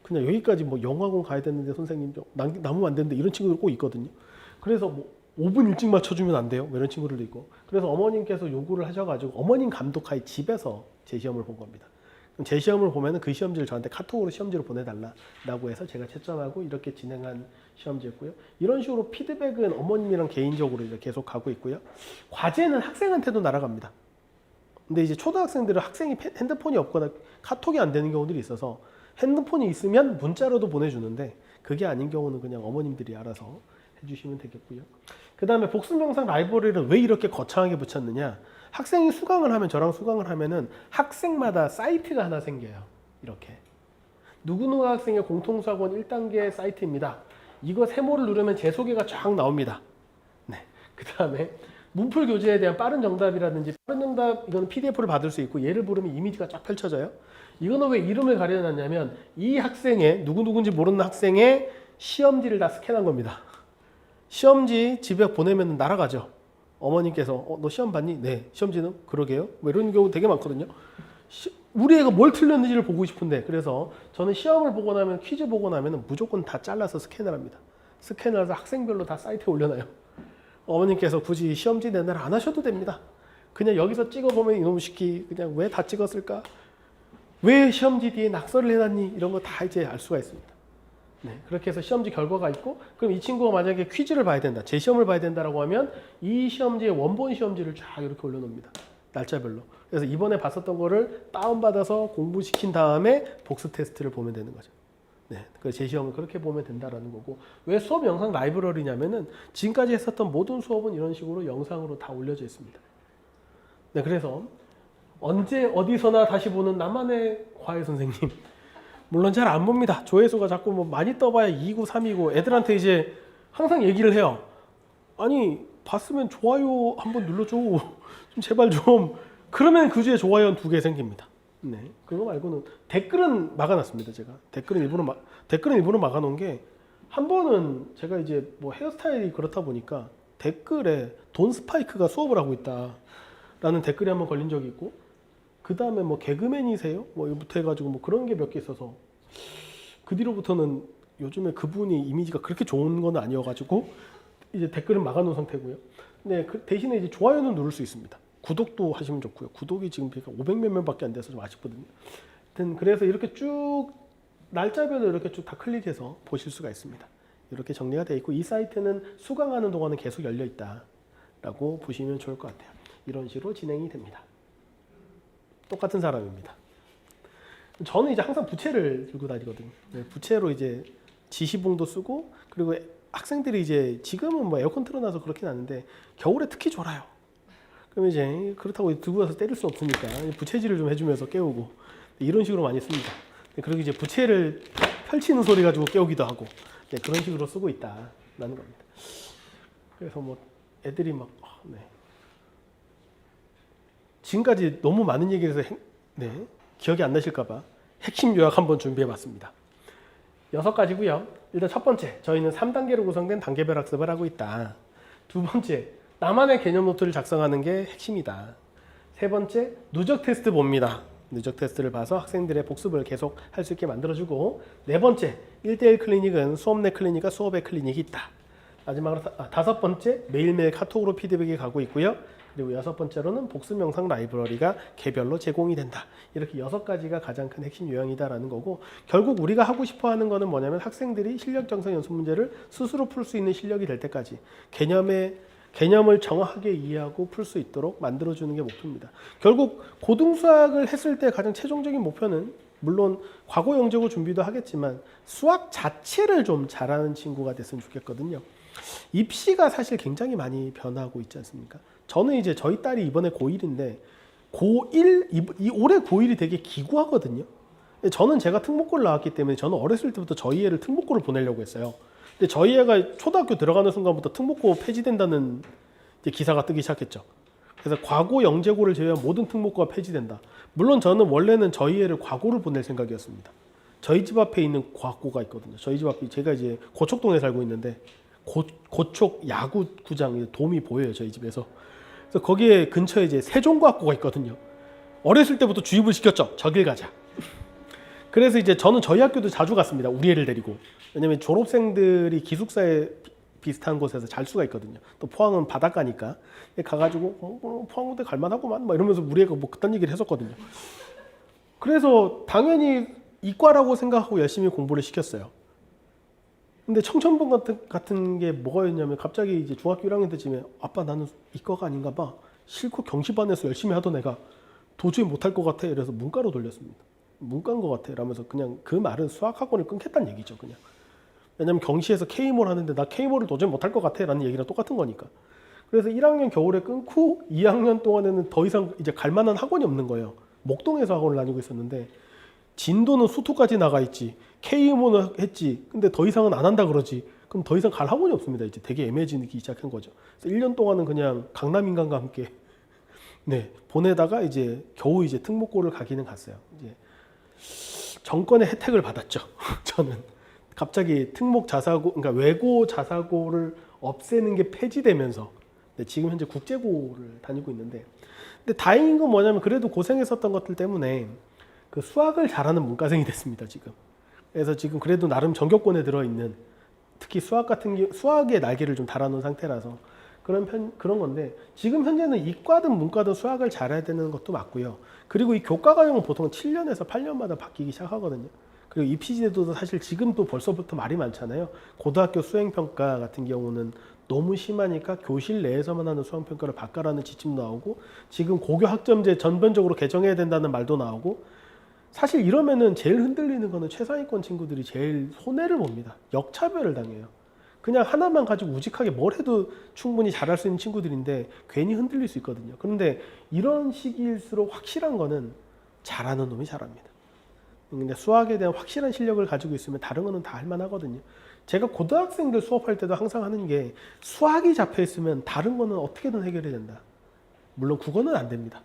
그냥 여기까지 뭐 영어학원 가야 되는데 선생님 남으면 안 되는데 이런 친구들 꼭 있거든요. 그래서 뭐 5분 일찍 맞춰주면 안 돼요. 뭐 이런 친구들도 있고. 그래서 어머님께서 요구를 하셔가지고 어머님 감독하에 집에서 제 시험을 본 겁니다. 그럼 제 시험을 보면은 그 시험지를 저한테 카톡으로 시험지를 보내달라라고 해서 제가 채점하고 이렇게 진행한 시험지였고요. 이런 식으로 피드백은 어머님이랑 개인적으로 이제 계속 가고 있고요. 과제는 학생한테도 날아갑니다. 근데 이제 초등학생들은 학생이 핸드폰이 없거나 카톡이 안 되는 경우들이 있어서 핸드폰이 있으면 문자로도 보내주는데 그게 아닌 경우는 그냥 어머님들이 알아서 해주시면 되겠고요. 그 다음에 복습 영상 라이브러리를 왜 이렇게 거창하게 붙였느냐. 학생이 수강을 하면 저랑 수강을 하면은 학생마다 사이트가 하나 생겨요. 이렇게 누구누구 학생의 공통수학원 1단계 사이트입니다. 이거 세모를 누르면 제 소개가 쫙 나옵니다. 네. 그 다음에 문풀 교재에 대한 빠른 정답이라든지 빠른 정답 이거는 PDF를 받을 수 있고 얘를 부르면 이미지가 쫙 펼쳐져요. 이거는 왜 이름을 가려놨냐면 이 학생의 누구누구인지 모르는 학생의 시험지를 다 스캔한 겁니다. 시험지 집에 보내면 날아가죠. 어머님께서 너 시험 봤니? 네. 시험지는? 그러게요. 뭐 이런 경우 되게 많거든요. 우리 애가 뭘 틀렸는지를 보고 싶은데, 그래서 저는 시험을 보고 나면, 퀴즈 보고 나면 무조건 다 잘라서 스캔을 합니다. 스캔을 해서 학생별로 다 사이트에 올려놔요. 어머님께서 굳이 시험지 내날 안 하셔도 됩니다. 그냥 여기서 찍어보면 이놈 시키 그냥 왜 다 찍었을까? 왜 시험지 뒤에 낙서를 해놨니? 이런 거 다 이제 알 수가 있습니다. 네, 그렇게 해서 시험지 결과가 있고, 그럼 이 친구가 만약에 퀴즈를 봐야 된다, 제 시험을 봐야 된다라고 하면 이 시험지의 원본 시험지를 쫙 이렇게 올려놓습니다. 날짜별로. 그래서 이번에 봤었던 거를 다운받아서 공부시킨 다음에 복습 테스트를 보면 되는 거죠. 네, 제 시험을 그렇게 보면 된다라는 거고, 왜 수업 영상 라이브러리냐면은 지금까지 했었던 모든 수업은 이런 식으로 영상으로 다 올려져 있습니다. 네, 그래서 언제 어디서나 다시 보는 나만의 과외 선생님. 물론 잘 안 봅니다. 조회수가 자꾸 뭐 많이 떠봐야 2구, 3이고 애들한테 이제 항상 얘기를 해요. 아니 봤으면 좋아요 한번 눌러줘. 좀 제발 좀. 그러면 그 주에 좋아요 한 2개 생깁니다. 네, 그거 말고는 댓글은 막아놨습니다. 제가 댓글은 일부러 막아놓은 게, 한 번은 제가 이제 뭐 헤어스타일이 그렇다 보니까 댓글에 돈 스파이크가 수업을 하고 있다라는 댓글이 한번 걸린 적이 있고, 그 다음에 뭐 개그맨이세요? 뭐 이부터 해가지고 뭐 그런 게 몇 개 있어서, 그 뒤로부터는 요즘에 그분이 이미지가 그렇게 좋은 건 아니어가지고 이제 댓글은 막아놓은 상태고요. 네, 그 대신에 이제 좋아요는 누를 수 있습니다. 구독도 하시면 좋고요. 구독이 지금 500몇 명밖에 안 돼서 좀 아쉽거든요. 하여튼 그래서 이렇게 쭉 날짜별로 이렇게 쭉 다 클릭해서 보실 수가 있습니다. 이렇게 정리가 되어 있고, 이 사이트는 수강하는 동안은 계속 열려 있다라고 보시면 좋을 것 같아요. 이런 식으로 진행이 됩니다. 똑같은 사람입니다. 저는 이제 항상 부채를 들고 다니거든요. 네, 부채로 이제 지시봉도 쓰고, 그리고 학생들이 이제 지금은 뭐 에어컨 틀어놔서 그렇긴 않은데 겨울에 특히 졸아요. 그럼 이제 그렇다고 들고 가서 때릴 수 없으니까 부채질을 좀 해주면서 깨우고, 이런 식으로 많이 씁니다. 그리고 이제 부채를 펼치는 소리 가지고 깨우기도 하고, 네, 그런 식으로 쓰고 있다라는 겁니다. 그래서 뭐 애들이 막 네. 지금까지 너무 많은 얘기를 해서 네, 기억이 안 나실까봐 핵심 요약 한번 준비해봤습니다. 6가지고요. 일단 첫 번째, 저희는 3단계로 구성된 단계별 학습을 하고 있다. 두 번째, 나만의 개념 노트를 작성하는 게 핵심이다. 세 번째, 누적 테스트 봅니다. 누적 테스트를 봐서 학생들의 복습을 계속 할 수 있게 만들어주고, 네 번째, 1대1 클리닉은 수업 내 클리닉과 수업의 클리닉이 있다. 마지막으로 다섯 번째, 매일매일 카톡으로 피드백이 가고 있고요. 그리고 6번째로는 복습 영상 라이브러리가 개별로 제공이 된다. 이렇게 6가지가 가장 큰 핵심 요약이다라는 거고, 결국 우리가 하고 싶어 하는 거는 뭐냐면 학생들이 실력 정상 연습 문제를 스스로 풀 수 있는 실력이 될 때까지 개념을 정확하게 이해하고 풀 수 있도록 만들어주는 게 목표입니다. 결국 고등수학을 했을 때 가장 최종적인 목표는, 물론 과거 영재고 준비도 하겠지만 수학 자체를 좀 잘하는 친구가 됐으면 좋겠거든요. 입시가 사실 굉장히 많이 변하고 있지 않습니까? 저는 이제 저희 딸이 이번에 고1인데 올해 고1이 되게 기구하거든요. 저는 제가 특목고를 나왔기 때문에 저는 어렸을 때부터 저희 애를 특목고를 보내려고 했어요. 근데 저희 애가 초등학교 들어가는 순간부터 특목고 폐지된다는 이제 기사가 뜨기 시작했죠. 그래서 과고 영재고를 제외한 모든 특목고가 폐지된다. 물론 저는 원래는 저희 애를 과고를 보낼 생각이었습니다. 저희 집 앞에 있는 과고가 있거든요. 저희 집 앞에, 제가 이제 고척동에 살고 있는데 고척 야구구장 돔이 보여요, 저희 집에서. 그래서 거기에 근처에 이제 세종과학고가 있거든요. 어렸을 때부터 주입을 시켰죠. 저길 가자. 그래서 이제 저는 저희 학교도 자주 갔습니다. 우리 애를 데리고. 왜냐면 졸업생들이 기숙사에 비슷한 곳에서 잘 수가 있거든요. 또 포항은 바닷가니까. 가가지고 포항대 갈만하구만 막 이러면서 우리 애가 뭐 그딴 얘기를 했었거든요. 그래서 당연히 이과라고 생각하고 열심히 공부를 시켰어요. 근데 청천분 같은 게 뭐였냐면, 갑자기 이제 중학교 1학년 때쯤에 아빠 나는 이과가 아닌가 봐. 실컷 경시반에서 열심히 하던 애가 도저히 못할 것 같아. 이래서 문과로 돌렸습니다. 문과인 것 같아. 라면서 그냥 그 말은 수학학원을 끊겠다는 얘기죠. 그냥. 왜냐면 경시에서 K몰 하는데 나 K몰을 도저히 못할 것 같아. 라는 얘기랑 똑같은 거니까. 그래서 1학년 겨울에 끊고 2학년 동안에는 더 이상 이제 갈 만한 학원이 없는 거예요. 목동에서 학원을 다니고 있었는데, 진도는 수투까지 나가 있지, K모는 했지, 근데 더 이상은 안 한다 그러지. 그럼 더 이상 갈 학원이 없습니다. 이제 되게 애매해지기 시작한 거죠. 그래서 1년 동안은 그냥 강남인간과 함께 네, 보내다가 이제 겨우 이제 특목고를 가기는 갔어요. 이제 정권의 혜택을 받았죠. 저는 갑자기 특목 자사고, 그러니까 외고 자사고를 없애는 게 폐지되면서, 네, 지금 현재 국제고를 다니고 있는데, 근데 다행인 건 뭐냐면 그래도 고생했었던 것들 때문에 그 수학을 잘하는 문과생이 됐습니다, 지금. 그래서 지금 그래도 나름 전교권에 들어있는, 특히 수학의 날개를 좀 달아놓은 상태라서 그런 건데, 지금 현재는 이과든 문과든 수학을 잘해야 되는 것도 맞고요. 그리고 이 교과 과정은 보통 7년에서 8년마다 바뀌기 시작하거든요. 그리고 입시제도도 사실 지금 또 벌써부터 말이 많잖아요. 고등학교 수행평가 같은 경우는 너무 심하니까 교실 내에서만 하는 수행평가를 바꿔라는 지침도 나오고, 지금 고교 학점제 전반적으로 개정해야 된다는 말도 나오고, 사실 이러면은 제일 흔들리는 거는 최상위권 친구들이 제일 손해를 봅니다. 역차별을 당해요. 그냥 하나만 가지고 우직하게 뭘 해도 충분히 잘할 수 있는 친구들인데 괜히 흔들릴 수 있거든요. 그런데 이런 시기일수록 확실한 거는 잘하는 놈이 잘합니다. 근데 수학에 대한 확실한 실력을 가지고 있으면 다른 거는 다 할만하거든요. 제가 고등학생들 수업할 때도 항상 하는 게, 수학이 잡혀 있으면 다른 거는 어떻게든 해결이 된다. 물론 국어는 안 됩니다.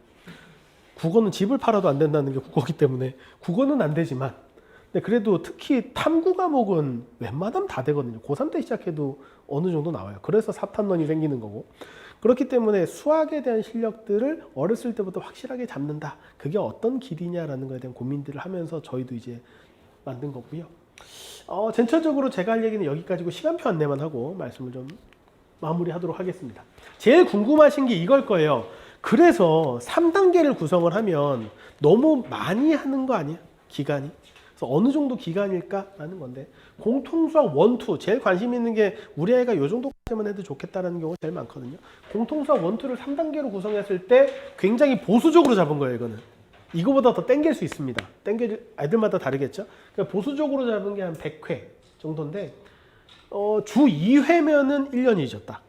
국어는 집을 팔아도 안 된다는 게 국어기 때문에 국어는 안 되지만, 근데 그래도 특히 탐구 과목은 웬만하면 다 되거든요. 고3 때 시작해도 어느 정도 나와요. 그래서 사탄론이 생기는 거고. 그렇기 때문에 수학에 대한 실력들을 어렸을 때부터 확실하게 잡는다. 그게 어떤 길이냐라는 거에 대한 고민들을 하면서 저희도 이제 만든 거고요. 전체적으로 제가 할 얘기는 여기까지고, 시간표 안내만 하고 말씀을 좀 마무리하도록 하겠습니다. 제일 궁금하신 게 이걸 거예요. 그래서 3단계를 구성을 하면 너무 많이 하는 거 아니야? 기간이? 그래서 어느 정도 기간일까라는 건데, 공통수학 1, 2 제일 관심 있는 게 우리 아이가 요 정도까지만 해도 좋겠다라는 경우가 제일 많거든요. 공통수학 1, 2를 3단계로 구성했을 때 굉장히 보수적으로 잡은 거예요. 이거는 이거보다 더 땡길 수 있습니다. 애들마다 다르겠죠. 그러니까 보수적으로 잡은 게 한 100회 정도인데, 주 2회면은 1년이죠, 딱.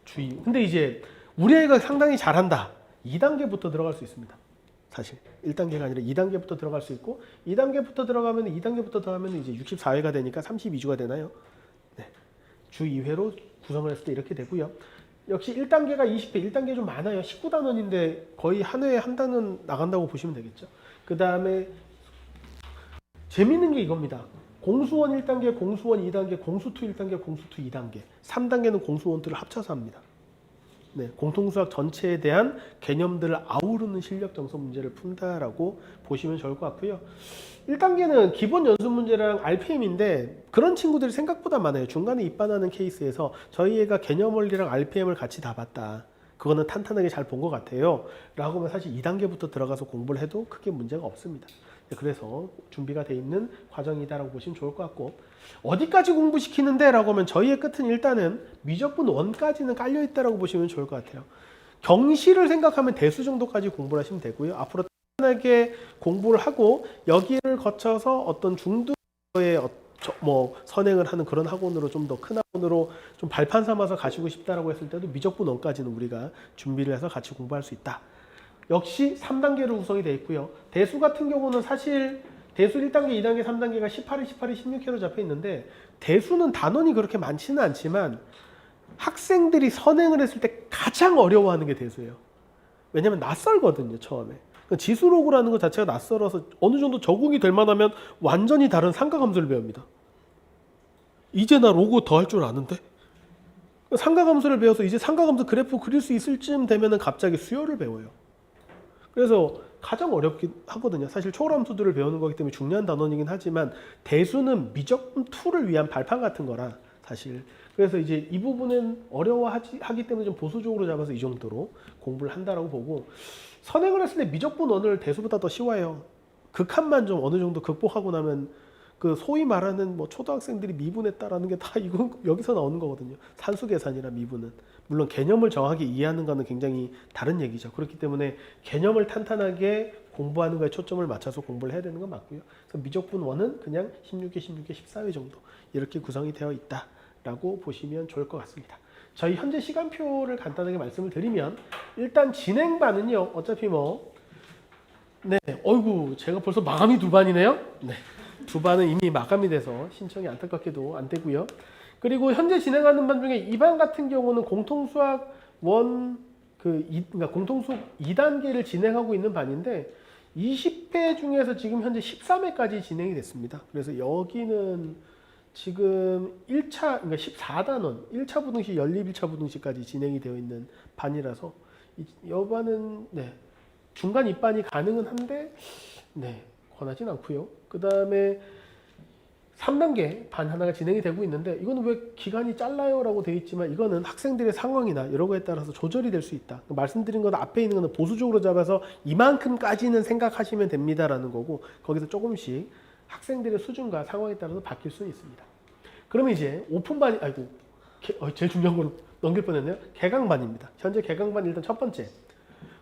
주 2. 근데 이제 우리 아이가 상당히 잘한다, 2단계부터 들어갈 수 있습니다. 사실 1단계가 아니라 2단계부터 들어갈 수 있고, 2단계부터 들어가면 이제 64회가 되니까 32주가 되나요? 네. 주 2회로 구성을 했을 때 이렇게 되고요. 역시 1단계가 20회, 1단계 좀 많아요. 19단원인데 거의 한 회에 한 단원 나간다고 보시면 되겠죠. 그 다음에 재밌는 게 이겁니다. 공수원 1단계, 공수원 2단계, 공수투 1단계, 공수투 2단계, 3단계는 공수원투를 합쳐서 합니다. 네, 공통수학 전체에 대한 개념들을 아우르는 실력 정서 문제를 푼다라고 보시면 좋을 것 같고요. 1단계는 기본 연습 문제랑 RPM인데, 그런 친구들이 생각보다 많아요. 중간에 입반하는 케이스에서 저희 애가 개념 원리랑 RPM을 같이 다 봤다, 그거는 탄탄하게 잘 본 것 같아요 라고 하면 사실 2단계부터 들어가서 공부를 해도 크게 문제가 없습니다. 그래서 준비가 돼 있는 과정이다라고 보시면 좋을 것 같고, 어디까지 공부시키는데 라고 하면 저희의 끝은 일단은 미적분 1까지는 깔려있다라고 보시면 좋을 것 같아요. 경시를 생각하면 대수 정도까지 공부를 하시면 되고요. 앞으로 편하게 공부를 하고 여기를 거쳐서 어떤 중도의 선행을 하는 그런 학원으로, 좀 더 큰 학원으로 좀 발판 삼아서 가시고 싶다라고 했을 때도 미적분 1까지는 우리가 준비를 해서 같이 공부할 수 있다. 역시 3단계로 구성이 되어 있고요. 대수 같은 경우는 사실 대수 1단계, 2단계, 3단계가 18회, 16회로 잡혀 있는데, 대수는 단원이 그렇게 많지는 않지만 학생들이 선행을 했을 때 가장 어려워하는 게 대수예요. 왜냐면 낯설거든요, 처음에. 그러니까 지수로그라는 것 자체가 낯설어서 어느 정도 적응이 될 만하면 완전히 다른 상가함수를 배웁니다. 이제 나 로그 더 할 줄 아는데? 상가함수를 배워서 이제 상가함수 그래프 그릴 수 있을 쯤 되면은 갑자기 수열을 배워요. 그래서 가장 어렵긴 하거든요. 사실 초월함수들을 배우는 거기 때문에 중요한 단원이긴 하지만, 대수는 미적분 2를 위한 발판 같은 거라 사실. 그래서 이제 이 부분은 어려워하기 때문에 좀 보수적으로 잡아서 이 정도로 공부를 한다라고 보고, 선행을 했을 때 미적분 1을 대수보다 더 쉬워요. 극한만 좀 어느 정도 극복하고 나면 그 소위 말하는 초등학생들이 미분했다라는 게 다 이거 여기서 나오는 거거든요. 산수 계산이나 미분은. 물론 개념을 정확히 이해하는 거는 굉장히 다른 얘기죠. 그렇기 때문에 개념을 탄탄하게 공부하는 거에 초점을 맞춰서 공부를 해야 되는 건 맞고요. 그래서 미적분 1은 그냥 16회, 14회 정도 이렇게 구성이 되어 있다라고 보시면 좋을 것 같습니다. 저희 현재 시간표를 간단하게 말씀을 드리면, 일단 진행반은요, 어차피 네, 어이구, 제가 벌써 마감이 2반이네요. 네, 2반은 이미 마감이 돼서 신청이 안타깝게도 안 되고요. 그리고 현재 진행하는 반 중에 2반 같은 경우는 공통수학 1, 그러니까 공통수학 2단계를 진행하고 있는 반인데, 20회 중에서 지금 현재 13회까지 진행이 됐습니다. 그래서 여기는 지금 1차, 그러니까 14단원, 1차 부등식, 연립 1차 부등식까지 진행이 되어 있는 반이라서 여반은 네, 중간 입반이 가능은 한데 네, 권하진 않고요. 그 다음에 3단계 반 하나가 진행이 되고 있는데 이거는 왜 기간이 짧나요? 라고 되어 있지만 이거는 학생들의 상황이나 여러 거에 따라서 조절이 될 수 있다. 말씀드린 건 앞에 있는 거는 보수적으로 잡아서 이만큼까지는 생각하시면 됩니다라는 거고 거기서 조금씩 학생들의 수준과 상황에 따라서 바뀔 수는 있습니다. 그러면 이제 오픈반이 아이고 제일 중요한 걸 넘길 뻔했네요. 개강반입니다. 현재 개강반 일단 첫 번째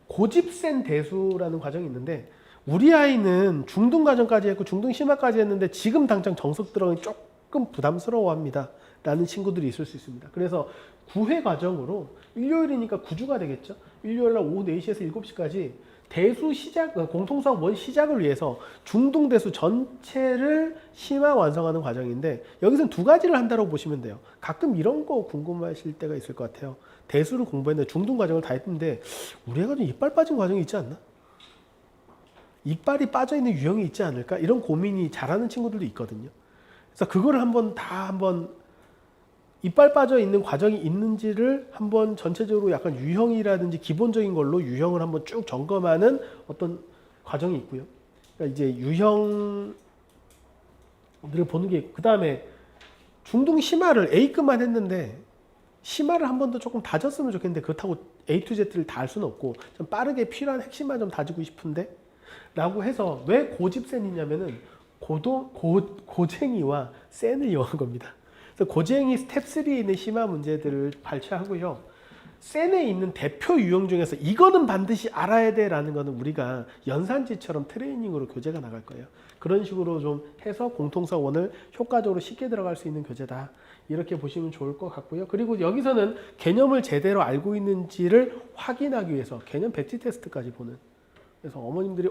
고집센 대수라는 과정이 있는데 우리 아이는 중등 과정까지 했고 중등 심화까지 했는데 지금 당장 정석 들어가기 조금 부담스러워합니다 라는 친구들이 있을 수 있습니다. 그래서 9회 과정으로 일요일이니까 9주가 되겠죠. 일요일날 오후 4시에서 7시까지 대수 시작, 공통수학 원 시작을 위해서 중등 대수 전체를 심화 완성하는 과정인데 여기서는 두 가지를 한다고 보시면 돼요. 가끔 이런 거 궁금하실 때가 있을 것 같아요. 대수를 공부했는데 중등 과정을 다 했는데 우리 애가 좀 이빨 빠진 과정이 있지 않나? 이빨이 빠져있는 유형이 있지 않을까? 이런 고민이 잘하는 친구들도 있거든요. 그래서 그거를 한번 이빨 빠져 있는 과정이 있는지를 한번 전체적으로 약간 유형이라든지 기본적인 걸로 유형을 한번 쭉 점검하는 어떤 과정이 있고요. 그러니까 이제 유형들을 보는 게 그 다음에 중등 심화를 A급만 했는데 심화를 한 번 더 조금 다졌으면 좋겠는데 그렇다고 A to Z를 다 할 수는 없고 좀 빠르게 필요한 핵심만 좀 다지고 싶은데 라고 해서 왜 고집센이냐면은 고쟁이와 센을 이용한 겁니다. 그래서 고쟁이 스텝 3에 있는 심화 문제들을 발췌하고요. 센에 있는 대표 유형 중에서 이거는 반드시 알아야 돼 라는 거는 우리가 연산지처럼 트레이닝으로 교재가 나갈 거예요. 그런 식으로 좀 해서 공통수학 원을 효과적으로 쉽게 들어갈 수 있는 교재다. 이렇게 보시면 좋을 것 같고요. 그리고 여기서는 개념을 제대로 알고 있는지를 확인하기 위해서 개념 배치 테스트까지 보는. 그래서 어머님들이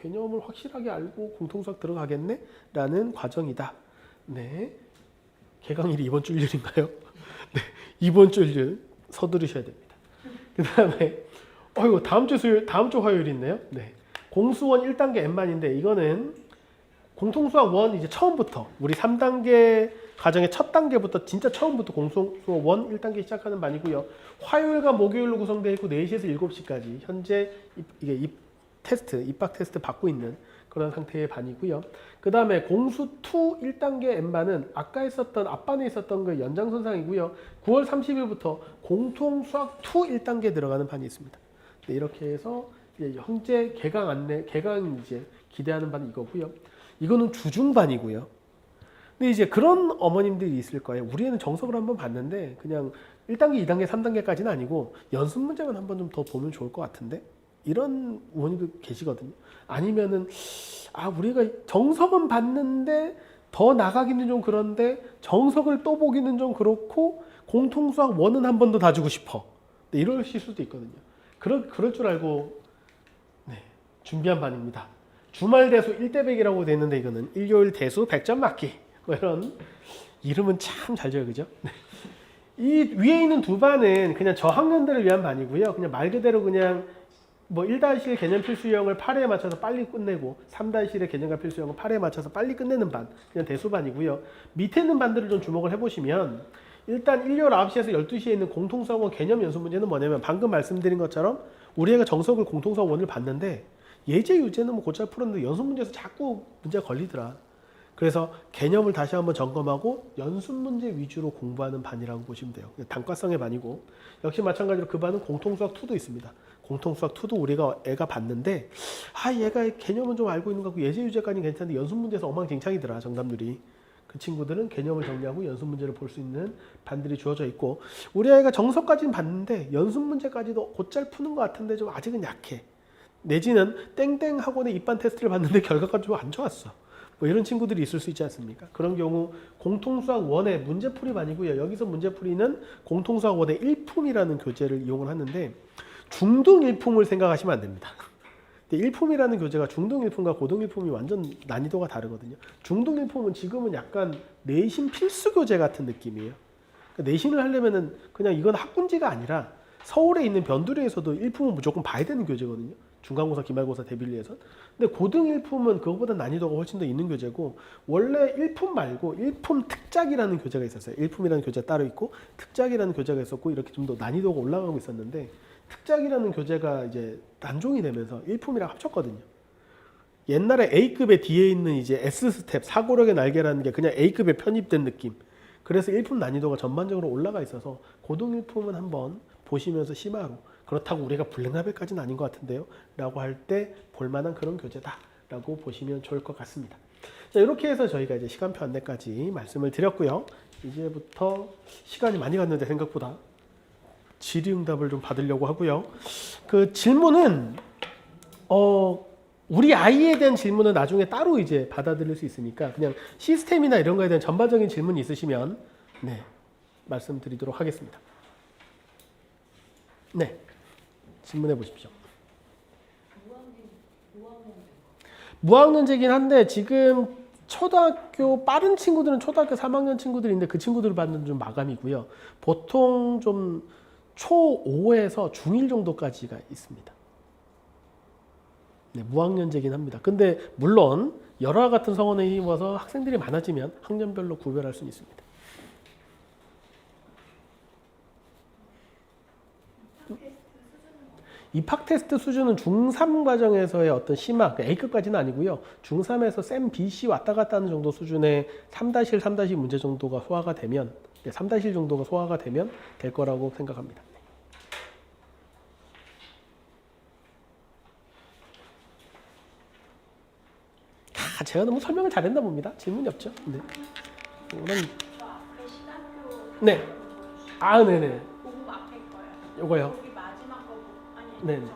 개념을 확실하게 알고 공통수학 들어가겠네? 라는 과정이다. 네. 개강일이 이번 주 일요일인가요? 네. 이번 주 일요일 서두르셔야 됩니다. 그 다음에 다음 주 수요일, 다음 주 화요일 있네요. 네. 공수원 1단계 N반인데 이거는 공통수학 원 이제 처음부터 우리 3단계 과정의 첫 단계부터 진짜 처음부터 공통수학 원 1단계 시작하는 반이고요. 화요일과 목요일로 구성되어 있고 4시에서 7시까지 현재 이게 입학 테스트 받고 있는 그런 상태의 반이고요. 그 다음에 공수 2 1단계 N반은 아까 했었던 앞반에 있었던 그 연장선상이고요. 9월 30일부터 공통수학 2 1단계 들어가는 반이 있습니다. 네, 이렇게 해서 이제 현재 개강 이제 기대하는 반이 이거고요. 이거는 주중반이고요. 근데 이제 그런 어머님들이 있을 거예요. 우리 애는 정석을 한번 봤는데 그냥 1단계, 2단계, 3단계까지는 아니고 연습 문제만 한번 좀 더 보면 좋을 것 같은데 이런 어머님도 계시거든요. 아니면은 우리가 정석은 봤는데 더 나가기는 좀 그런데 정석을 또 보기는 좀 그렇고 공통수학 원은 한 번 더 다주고 싶어. 네, 이러실 수도 있거든요. 그럴 줄 알고 네, 준비한 반입니다. 주말 대수 1대 100이라고 돼 있는데 이거는 일요일 대수 100점 맞기. 뭐 이런 이름은 참 잘 지어요, 그죠? 네. 이 위에 있는 두 반은 그냥 저학년들을 위한 반이고요. 그냥 말 그대로 그냥 1-1 개념 필수 유형을 8회에 맞춰서 빨리 끝내고 3-1의 개념과 필수 유형을 8회에 맞춰서 빨리 끝내는 반, 그냥 대수반이고요. 밑에 있는 반들을 좀 주목을 해보시면 일단 일요일 9시에서 12시에 있는 공통수학원 개념 연습 문제는 뭐냐면 방금 말씀드린 것처럼 우리 애가 정석을 공통수학원을 봤는데 예제 유제는 곧잘 풀었는데 연습 문제에서 자꾸 문제가 걸리더라. 그래서 개념을 다시 한번 점검하고 연습 문제 위주로 공부하는 반이라고 보시면 돼요. 단과성의 반이고 역시 마찬가지로 그 반은 공통수학 2도 있습니다. 공통수학 2도 우리가 애가 봤는데 얘가 개념은 좀 알고 있는 것 같고 예제 유제까지는 괜찮은데 연습 문제에서 엉망진창이더라 정답률이. 그 친구들은 개념을 정리하고 연습 문제를 볼 수 있는 반들이 주어져 있고 우리 아이가 정석까지는 봤는데 연습 문제까지도 곧잘 푸는 것 같은데 좀 아직은 약해. 내지는 땡땡 학원의 입반 테스트를 봤는데 결과가 좀 안 좋았어. 이런 친구들이 있을 수 있지 않습니까? 그런 경우 공통수학 1의 문제풀이 반이고요. 여기서 문제풀이는 공통수학 1의 1품이라는 교재를 이용을 하는데 중등 1품을 생각하시면 안 됩니다. 1품이라는 교재가 중등 1품과 고등 1품이 완전 난이도가 다르거든요. 중등 1품은 지금은 약간 내신 필수 교재 같은 느낌이에요. 그러니까 내신을 하려면은 그냥 이건 학군지가 아니라 서울에 있는 변두리에서도 1품은 무조건 봐야 되는 교재거든요. 중간고사, 기말고사 대비를 위해서. 근데 고등 1품은 그거보다 난이도가 훨씬 더 있는 교재고 원래 1품 말고 1품 특작이라는 교재가 있었어요. 1품이라는 교재가 따로 있고 특작이라는 교재가 있었고 이렇게 좀 더 난이도가 올라가고 있었는데 특작이라는 교재가 이제 단종이 되면서 1품이랑 합쳤거든요. 옛날에 A급의 뒤에 있는 이제 S스텝, 사고력의 날개라는 게 그냥 A급에 편입된 느낌. 그래서 1품 난이도가 전반적으로 올라가 있어서 고등 1품은 한번 보시면서 심화로 그렇다고 우리가 블랙라벨까지는 아닌 것 같은데요 라고 할 때 볼만한 그런 교재다 라고 보시면 좋을 것 같습니다. 자, 이렇게 해서 저희가 이제 시간표 안내까지 말씀을 드렸고요. 이제부터 시간이 많이 갔는데 생각보다 질의응답을 좀 받으려고 하고요. 그 질문은 우리 아이에 대한 질문은 나중에 따로 이제 받아들일 수 있으니까 그냥 시스템이나 이런 거에 대한 전반적인 질문이 있으시면 네, 말씀드리도록 하겠습니다. 네, 질문해 보십시오. 무학년제긴 한데 지금 초등학교 빠른 친구들은 초등학교 3학년 친구들인데 그 친구들을 받는 좀 마감이고요. 보통 좀 초5에서 중1 정도까지가 있습니다. 네, 무학년제긴 합니다. 근데 물론 열화 같은 성원에 힘입어서 학생들이 많아지면 학년별로 구별할 수는 있습니다. 입학 테스트 수준은 중3 과정에서의 어떤 심화, A급까지는 아니고요. 중3에서 쌤 BC 왔다 갔다 하는 정도 수준의 3-1, 3-2 문제 정도가 소화가 되면 3-1 정도가 소화가 되면 될 거라고 생각합니다. 제가 너무 설명을 잘했나 봅니다. 질문이 없죠? 네. 네. 네네.
고급 앞에 거요.
요거요.
여기 마지막 거 아니.
네네.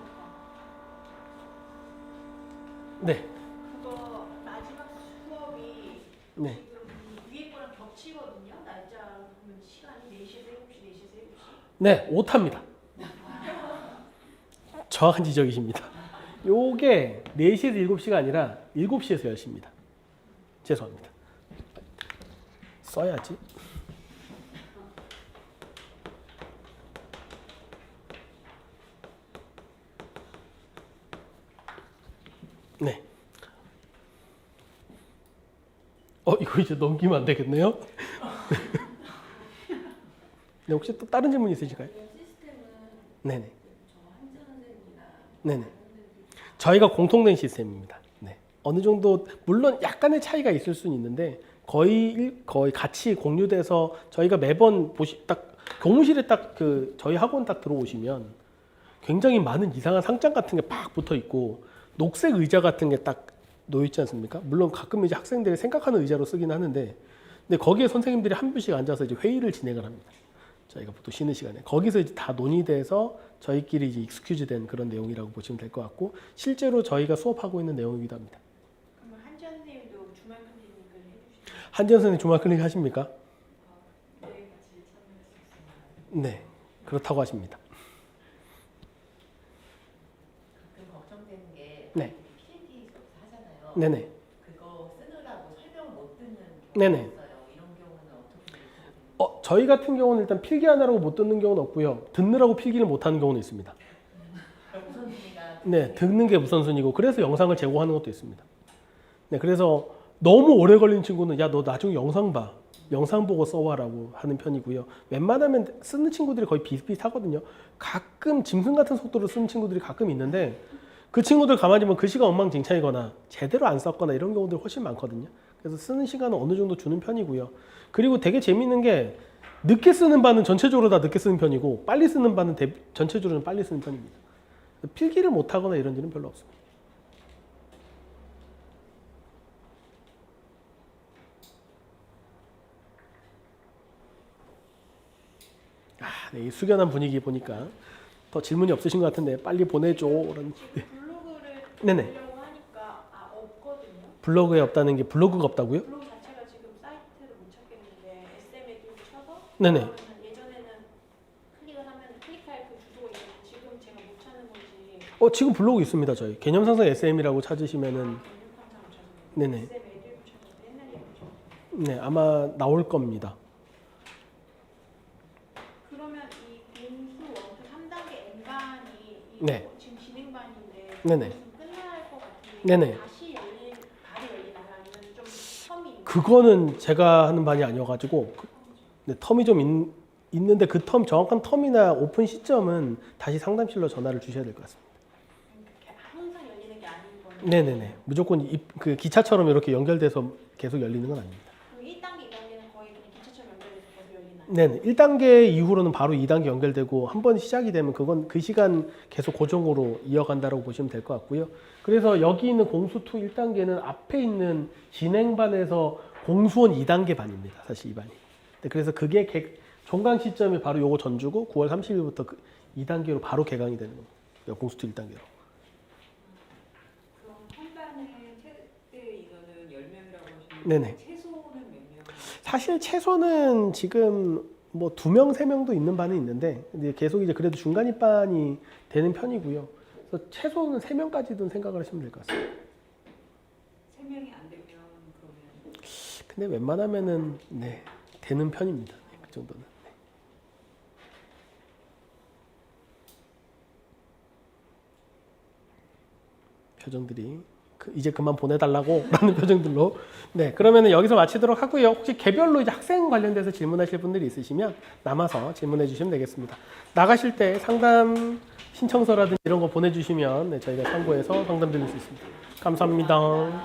네.
그거 마지막 수업이
네.
지금 위에 거랑 겹치거든요. 날짜 시간이 4시에서 7시, 4시에서 7시.
네, 오타입니다. 정확한 지적이십니다. 요게 4시에서 7시가 아니라 7시에서 10시입니다. 죄송합니다. 써야지. 네. 이거 이제 넘기면 안 되겠네요. 네, 혹시 또 다른 질문 있으실까요? 네네. 네네. 저희가 공통된 시스템입니다. 네. 어느 정도 물론 약간의 차이가 있을 수는 있는데 거의 같이 공유돼서 저희가 매번 딱 교무실에 딱 저희 학원 딱 들어오시면 굉장히 많은 이상한 상장 같은 게 팍 붙어 있고 녹색 의자 같은 게 딱 놓여 있지 않습니까? 물론 가끔 이제 학생들이 생각하는 의자로 쓰긴 하는데 근데 거기에 선생님들이 한 분씩 앉아서 이제 회의를 진행을 합니다. 저희가 보통 쉬는 시간에 거기서 이제 다 논의돼서 저희끼리 이제 익스큐즈된 그런 내용이라고 보시면 될 것 같고 실제로 저희가 수업하고 있는 내용이기도 합니다.
그러면 한지연 선생님도 주말 클리닉을 해주시죠?
한지연 선생님 주말 클리닉 하십니까?
네, 같이 참여할 수 있습니다.
네, 그렇다고 하십니다.
가끔 걱정되는 게
네.
필기 수업 하잖아요.
네네.
그거 쓰느라고 설명 못 듣는 경우가
네네.
있어요. 이런 경우는 어떻게 되는
저희 같은 경우는 일단 필기 하느라고 못 듣는 경우는 없고요. 듣느라고 필기를 못 하는 경우는 있습니다.
우선순위가
네, 듣는 게 우선순위고 그래서 영상을 제공하는 것도 있습니다. 네, 그래서 너무 오래 걸린 친구는 야, 너 나중에 영상 봐. 영상 보고 써와라고 하는 편이고요. 웬만하면 쓰는 친구들이 거의 비슷비슷하거든요. 가끔 짐승 같은 속도로 쓰는 친구들이 가끔 있는데 그 친구들 가만히 보면 글씨가 엉망진창이거나 제대로 안 썼거나 이런 경우들이 훨씬 많거든요. 그래서 쓰는 시간은 어느 정도 주는 편이고요. 그리고 되게 재밌는 게 늦게 쓰는 반은 전체적으로 다 늦게 쓰는 편이고 빨리 쓰는 반은 전체적으로는 빨리 쓰는 편입니다. 필기를 못하거나 이런 일은 별로 없습니다. 네, 이 숙연한 분위기 보니까 더 질문이 없으신 것 같은데 빨리 보내줘. 이런. 네.
블로그를
네네.
보려고 하니까 없거든요.
블로그에 없다는 게 블로그가 없다고요?
블로그 자체가 지금 사이트를 못 찾겠는데 SM 에듀를 쳐서
네네.
예전에는 클릭을 하면 클릭할 그 주소가 있는데 지금 제가 못 찾는 건지
지금 블로그 있습니다. 저희 개념 상승 SM이라고 찾으시면은
검색을 찾는
네네.
SM 에듀를 찾았는데 옛날 얘기죠.
네, 아마 나올 겁니다.
그러면 이 공수 원투 3단계 N반이
네.
지금 진행반인데
네네.
좀 끝날 것 같은데
네네.
다시 바로 열리나요? 아니면 좀 텀이 있나요?
그거는 제가 하는 반이 아니어가지고 네, 텀이 좀 있는데 그 텀 정확한 텀이나 오픈 시점은 다시 상담실로 전화를 주셔야 될 것 같습니다.
항상 열리는 게 아닌 거예요.
네네네. 무조건 그 기차처럼 이렇게 연결돼서 계속 열리는 건 아닙니다.
그럼 1단계, 2단계는 거의 그냥 기차처럼 연결돼서 계속 열리나요?
네네. 1단계 이후로는 바로 2단계 연결되고 한 번 시작이 되면 그건 그 시간 계속 고정으로 이어간다고 보시면 될 것 같고요. 그래서 여기 있는 공수2 1단계는 앞에 있는 진행반에서 공수원 2단계 반입니다. 사실 이 반이. 네, 그래서 그게 종강 시점이 바로 요거 전주고 9월 30일부터 그 2단계로 바로 개강이 되는 겁니다. 공수2 1단계로.
그럼 한 반에 최대 인원은 10명이라고 하시는데
네네.
최소는 몇 명?
사실 최소는 지금 뭐 2명, 3명도 있는 반은 있는데 이제 계속 이제 그래도 중간 입반이 되는 편이고요. 그래서 최소는 3명까지도 생각을 하시면 될 것 같습니다.
3명이 안 되면 그러면
근데 웬만하면은 네, 되는 편입니다. 네, 그 정도는. 네. 표정들이 이제 그만 보내달라고 라는 표정들로. 네, 그러면은 여기서 마치도록 하고요. 혹시 개별로 이제 학생 관련돼서 질문하실 분들이 있으시면 남아서 질문해 주시면 되겠습니다. 나가실 때 상담 신청서라든지 이런 거 보내주시면 네, 저희가 참고해서 상담 드릴 수 있습니다. 감사합니다.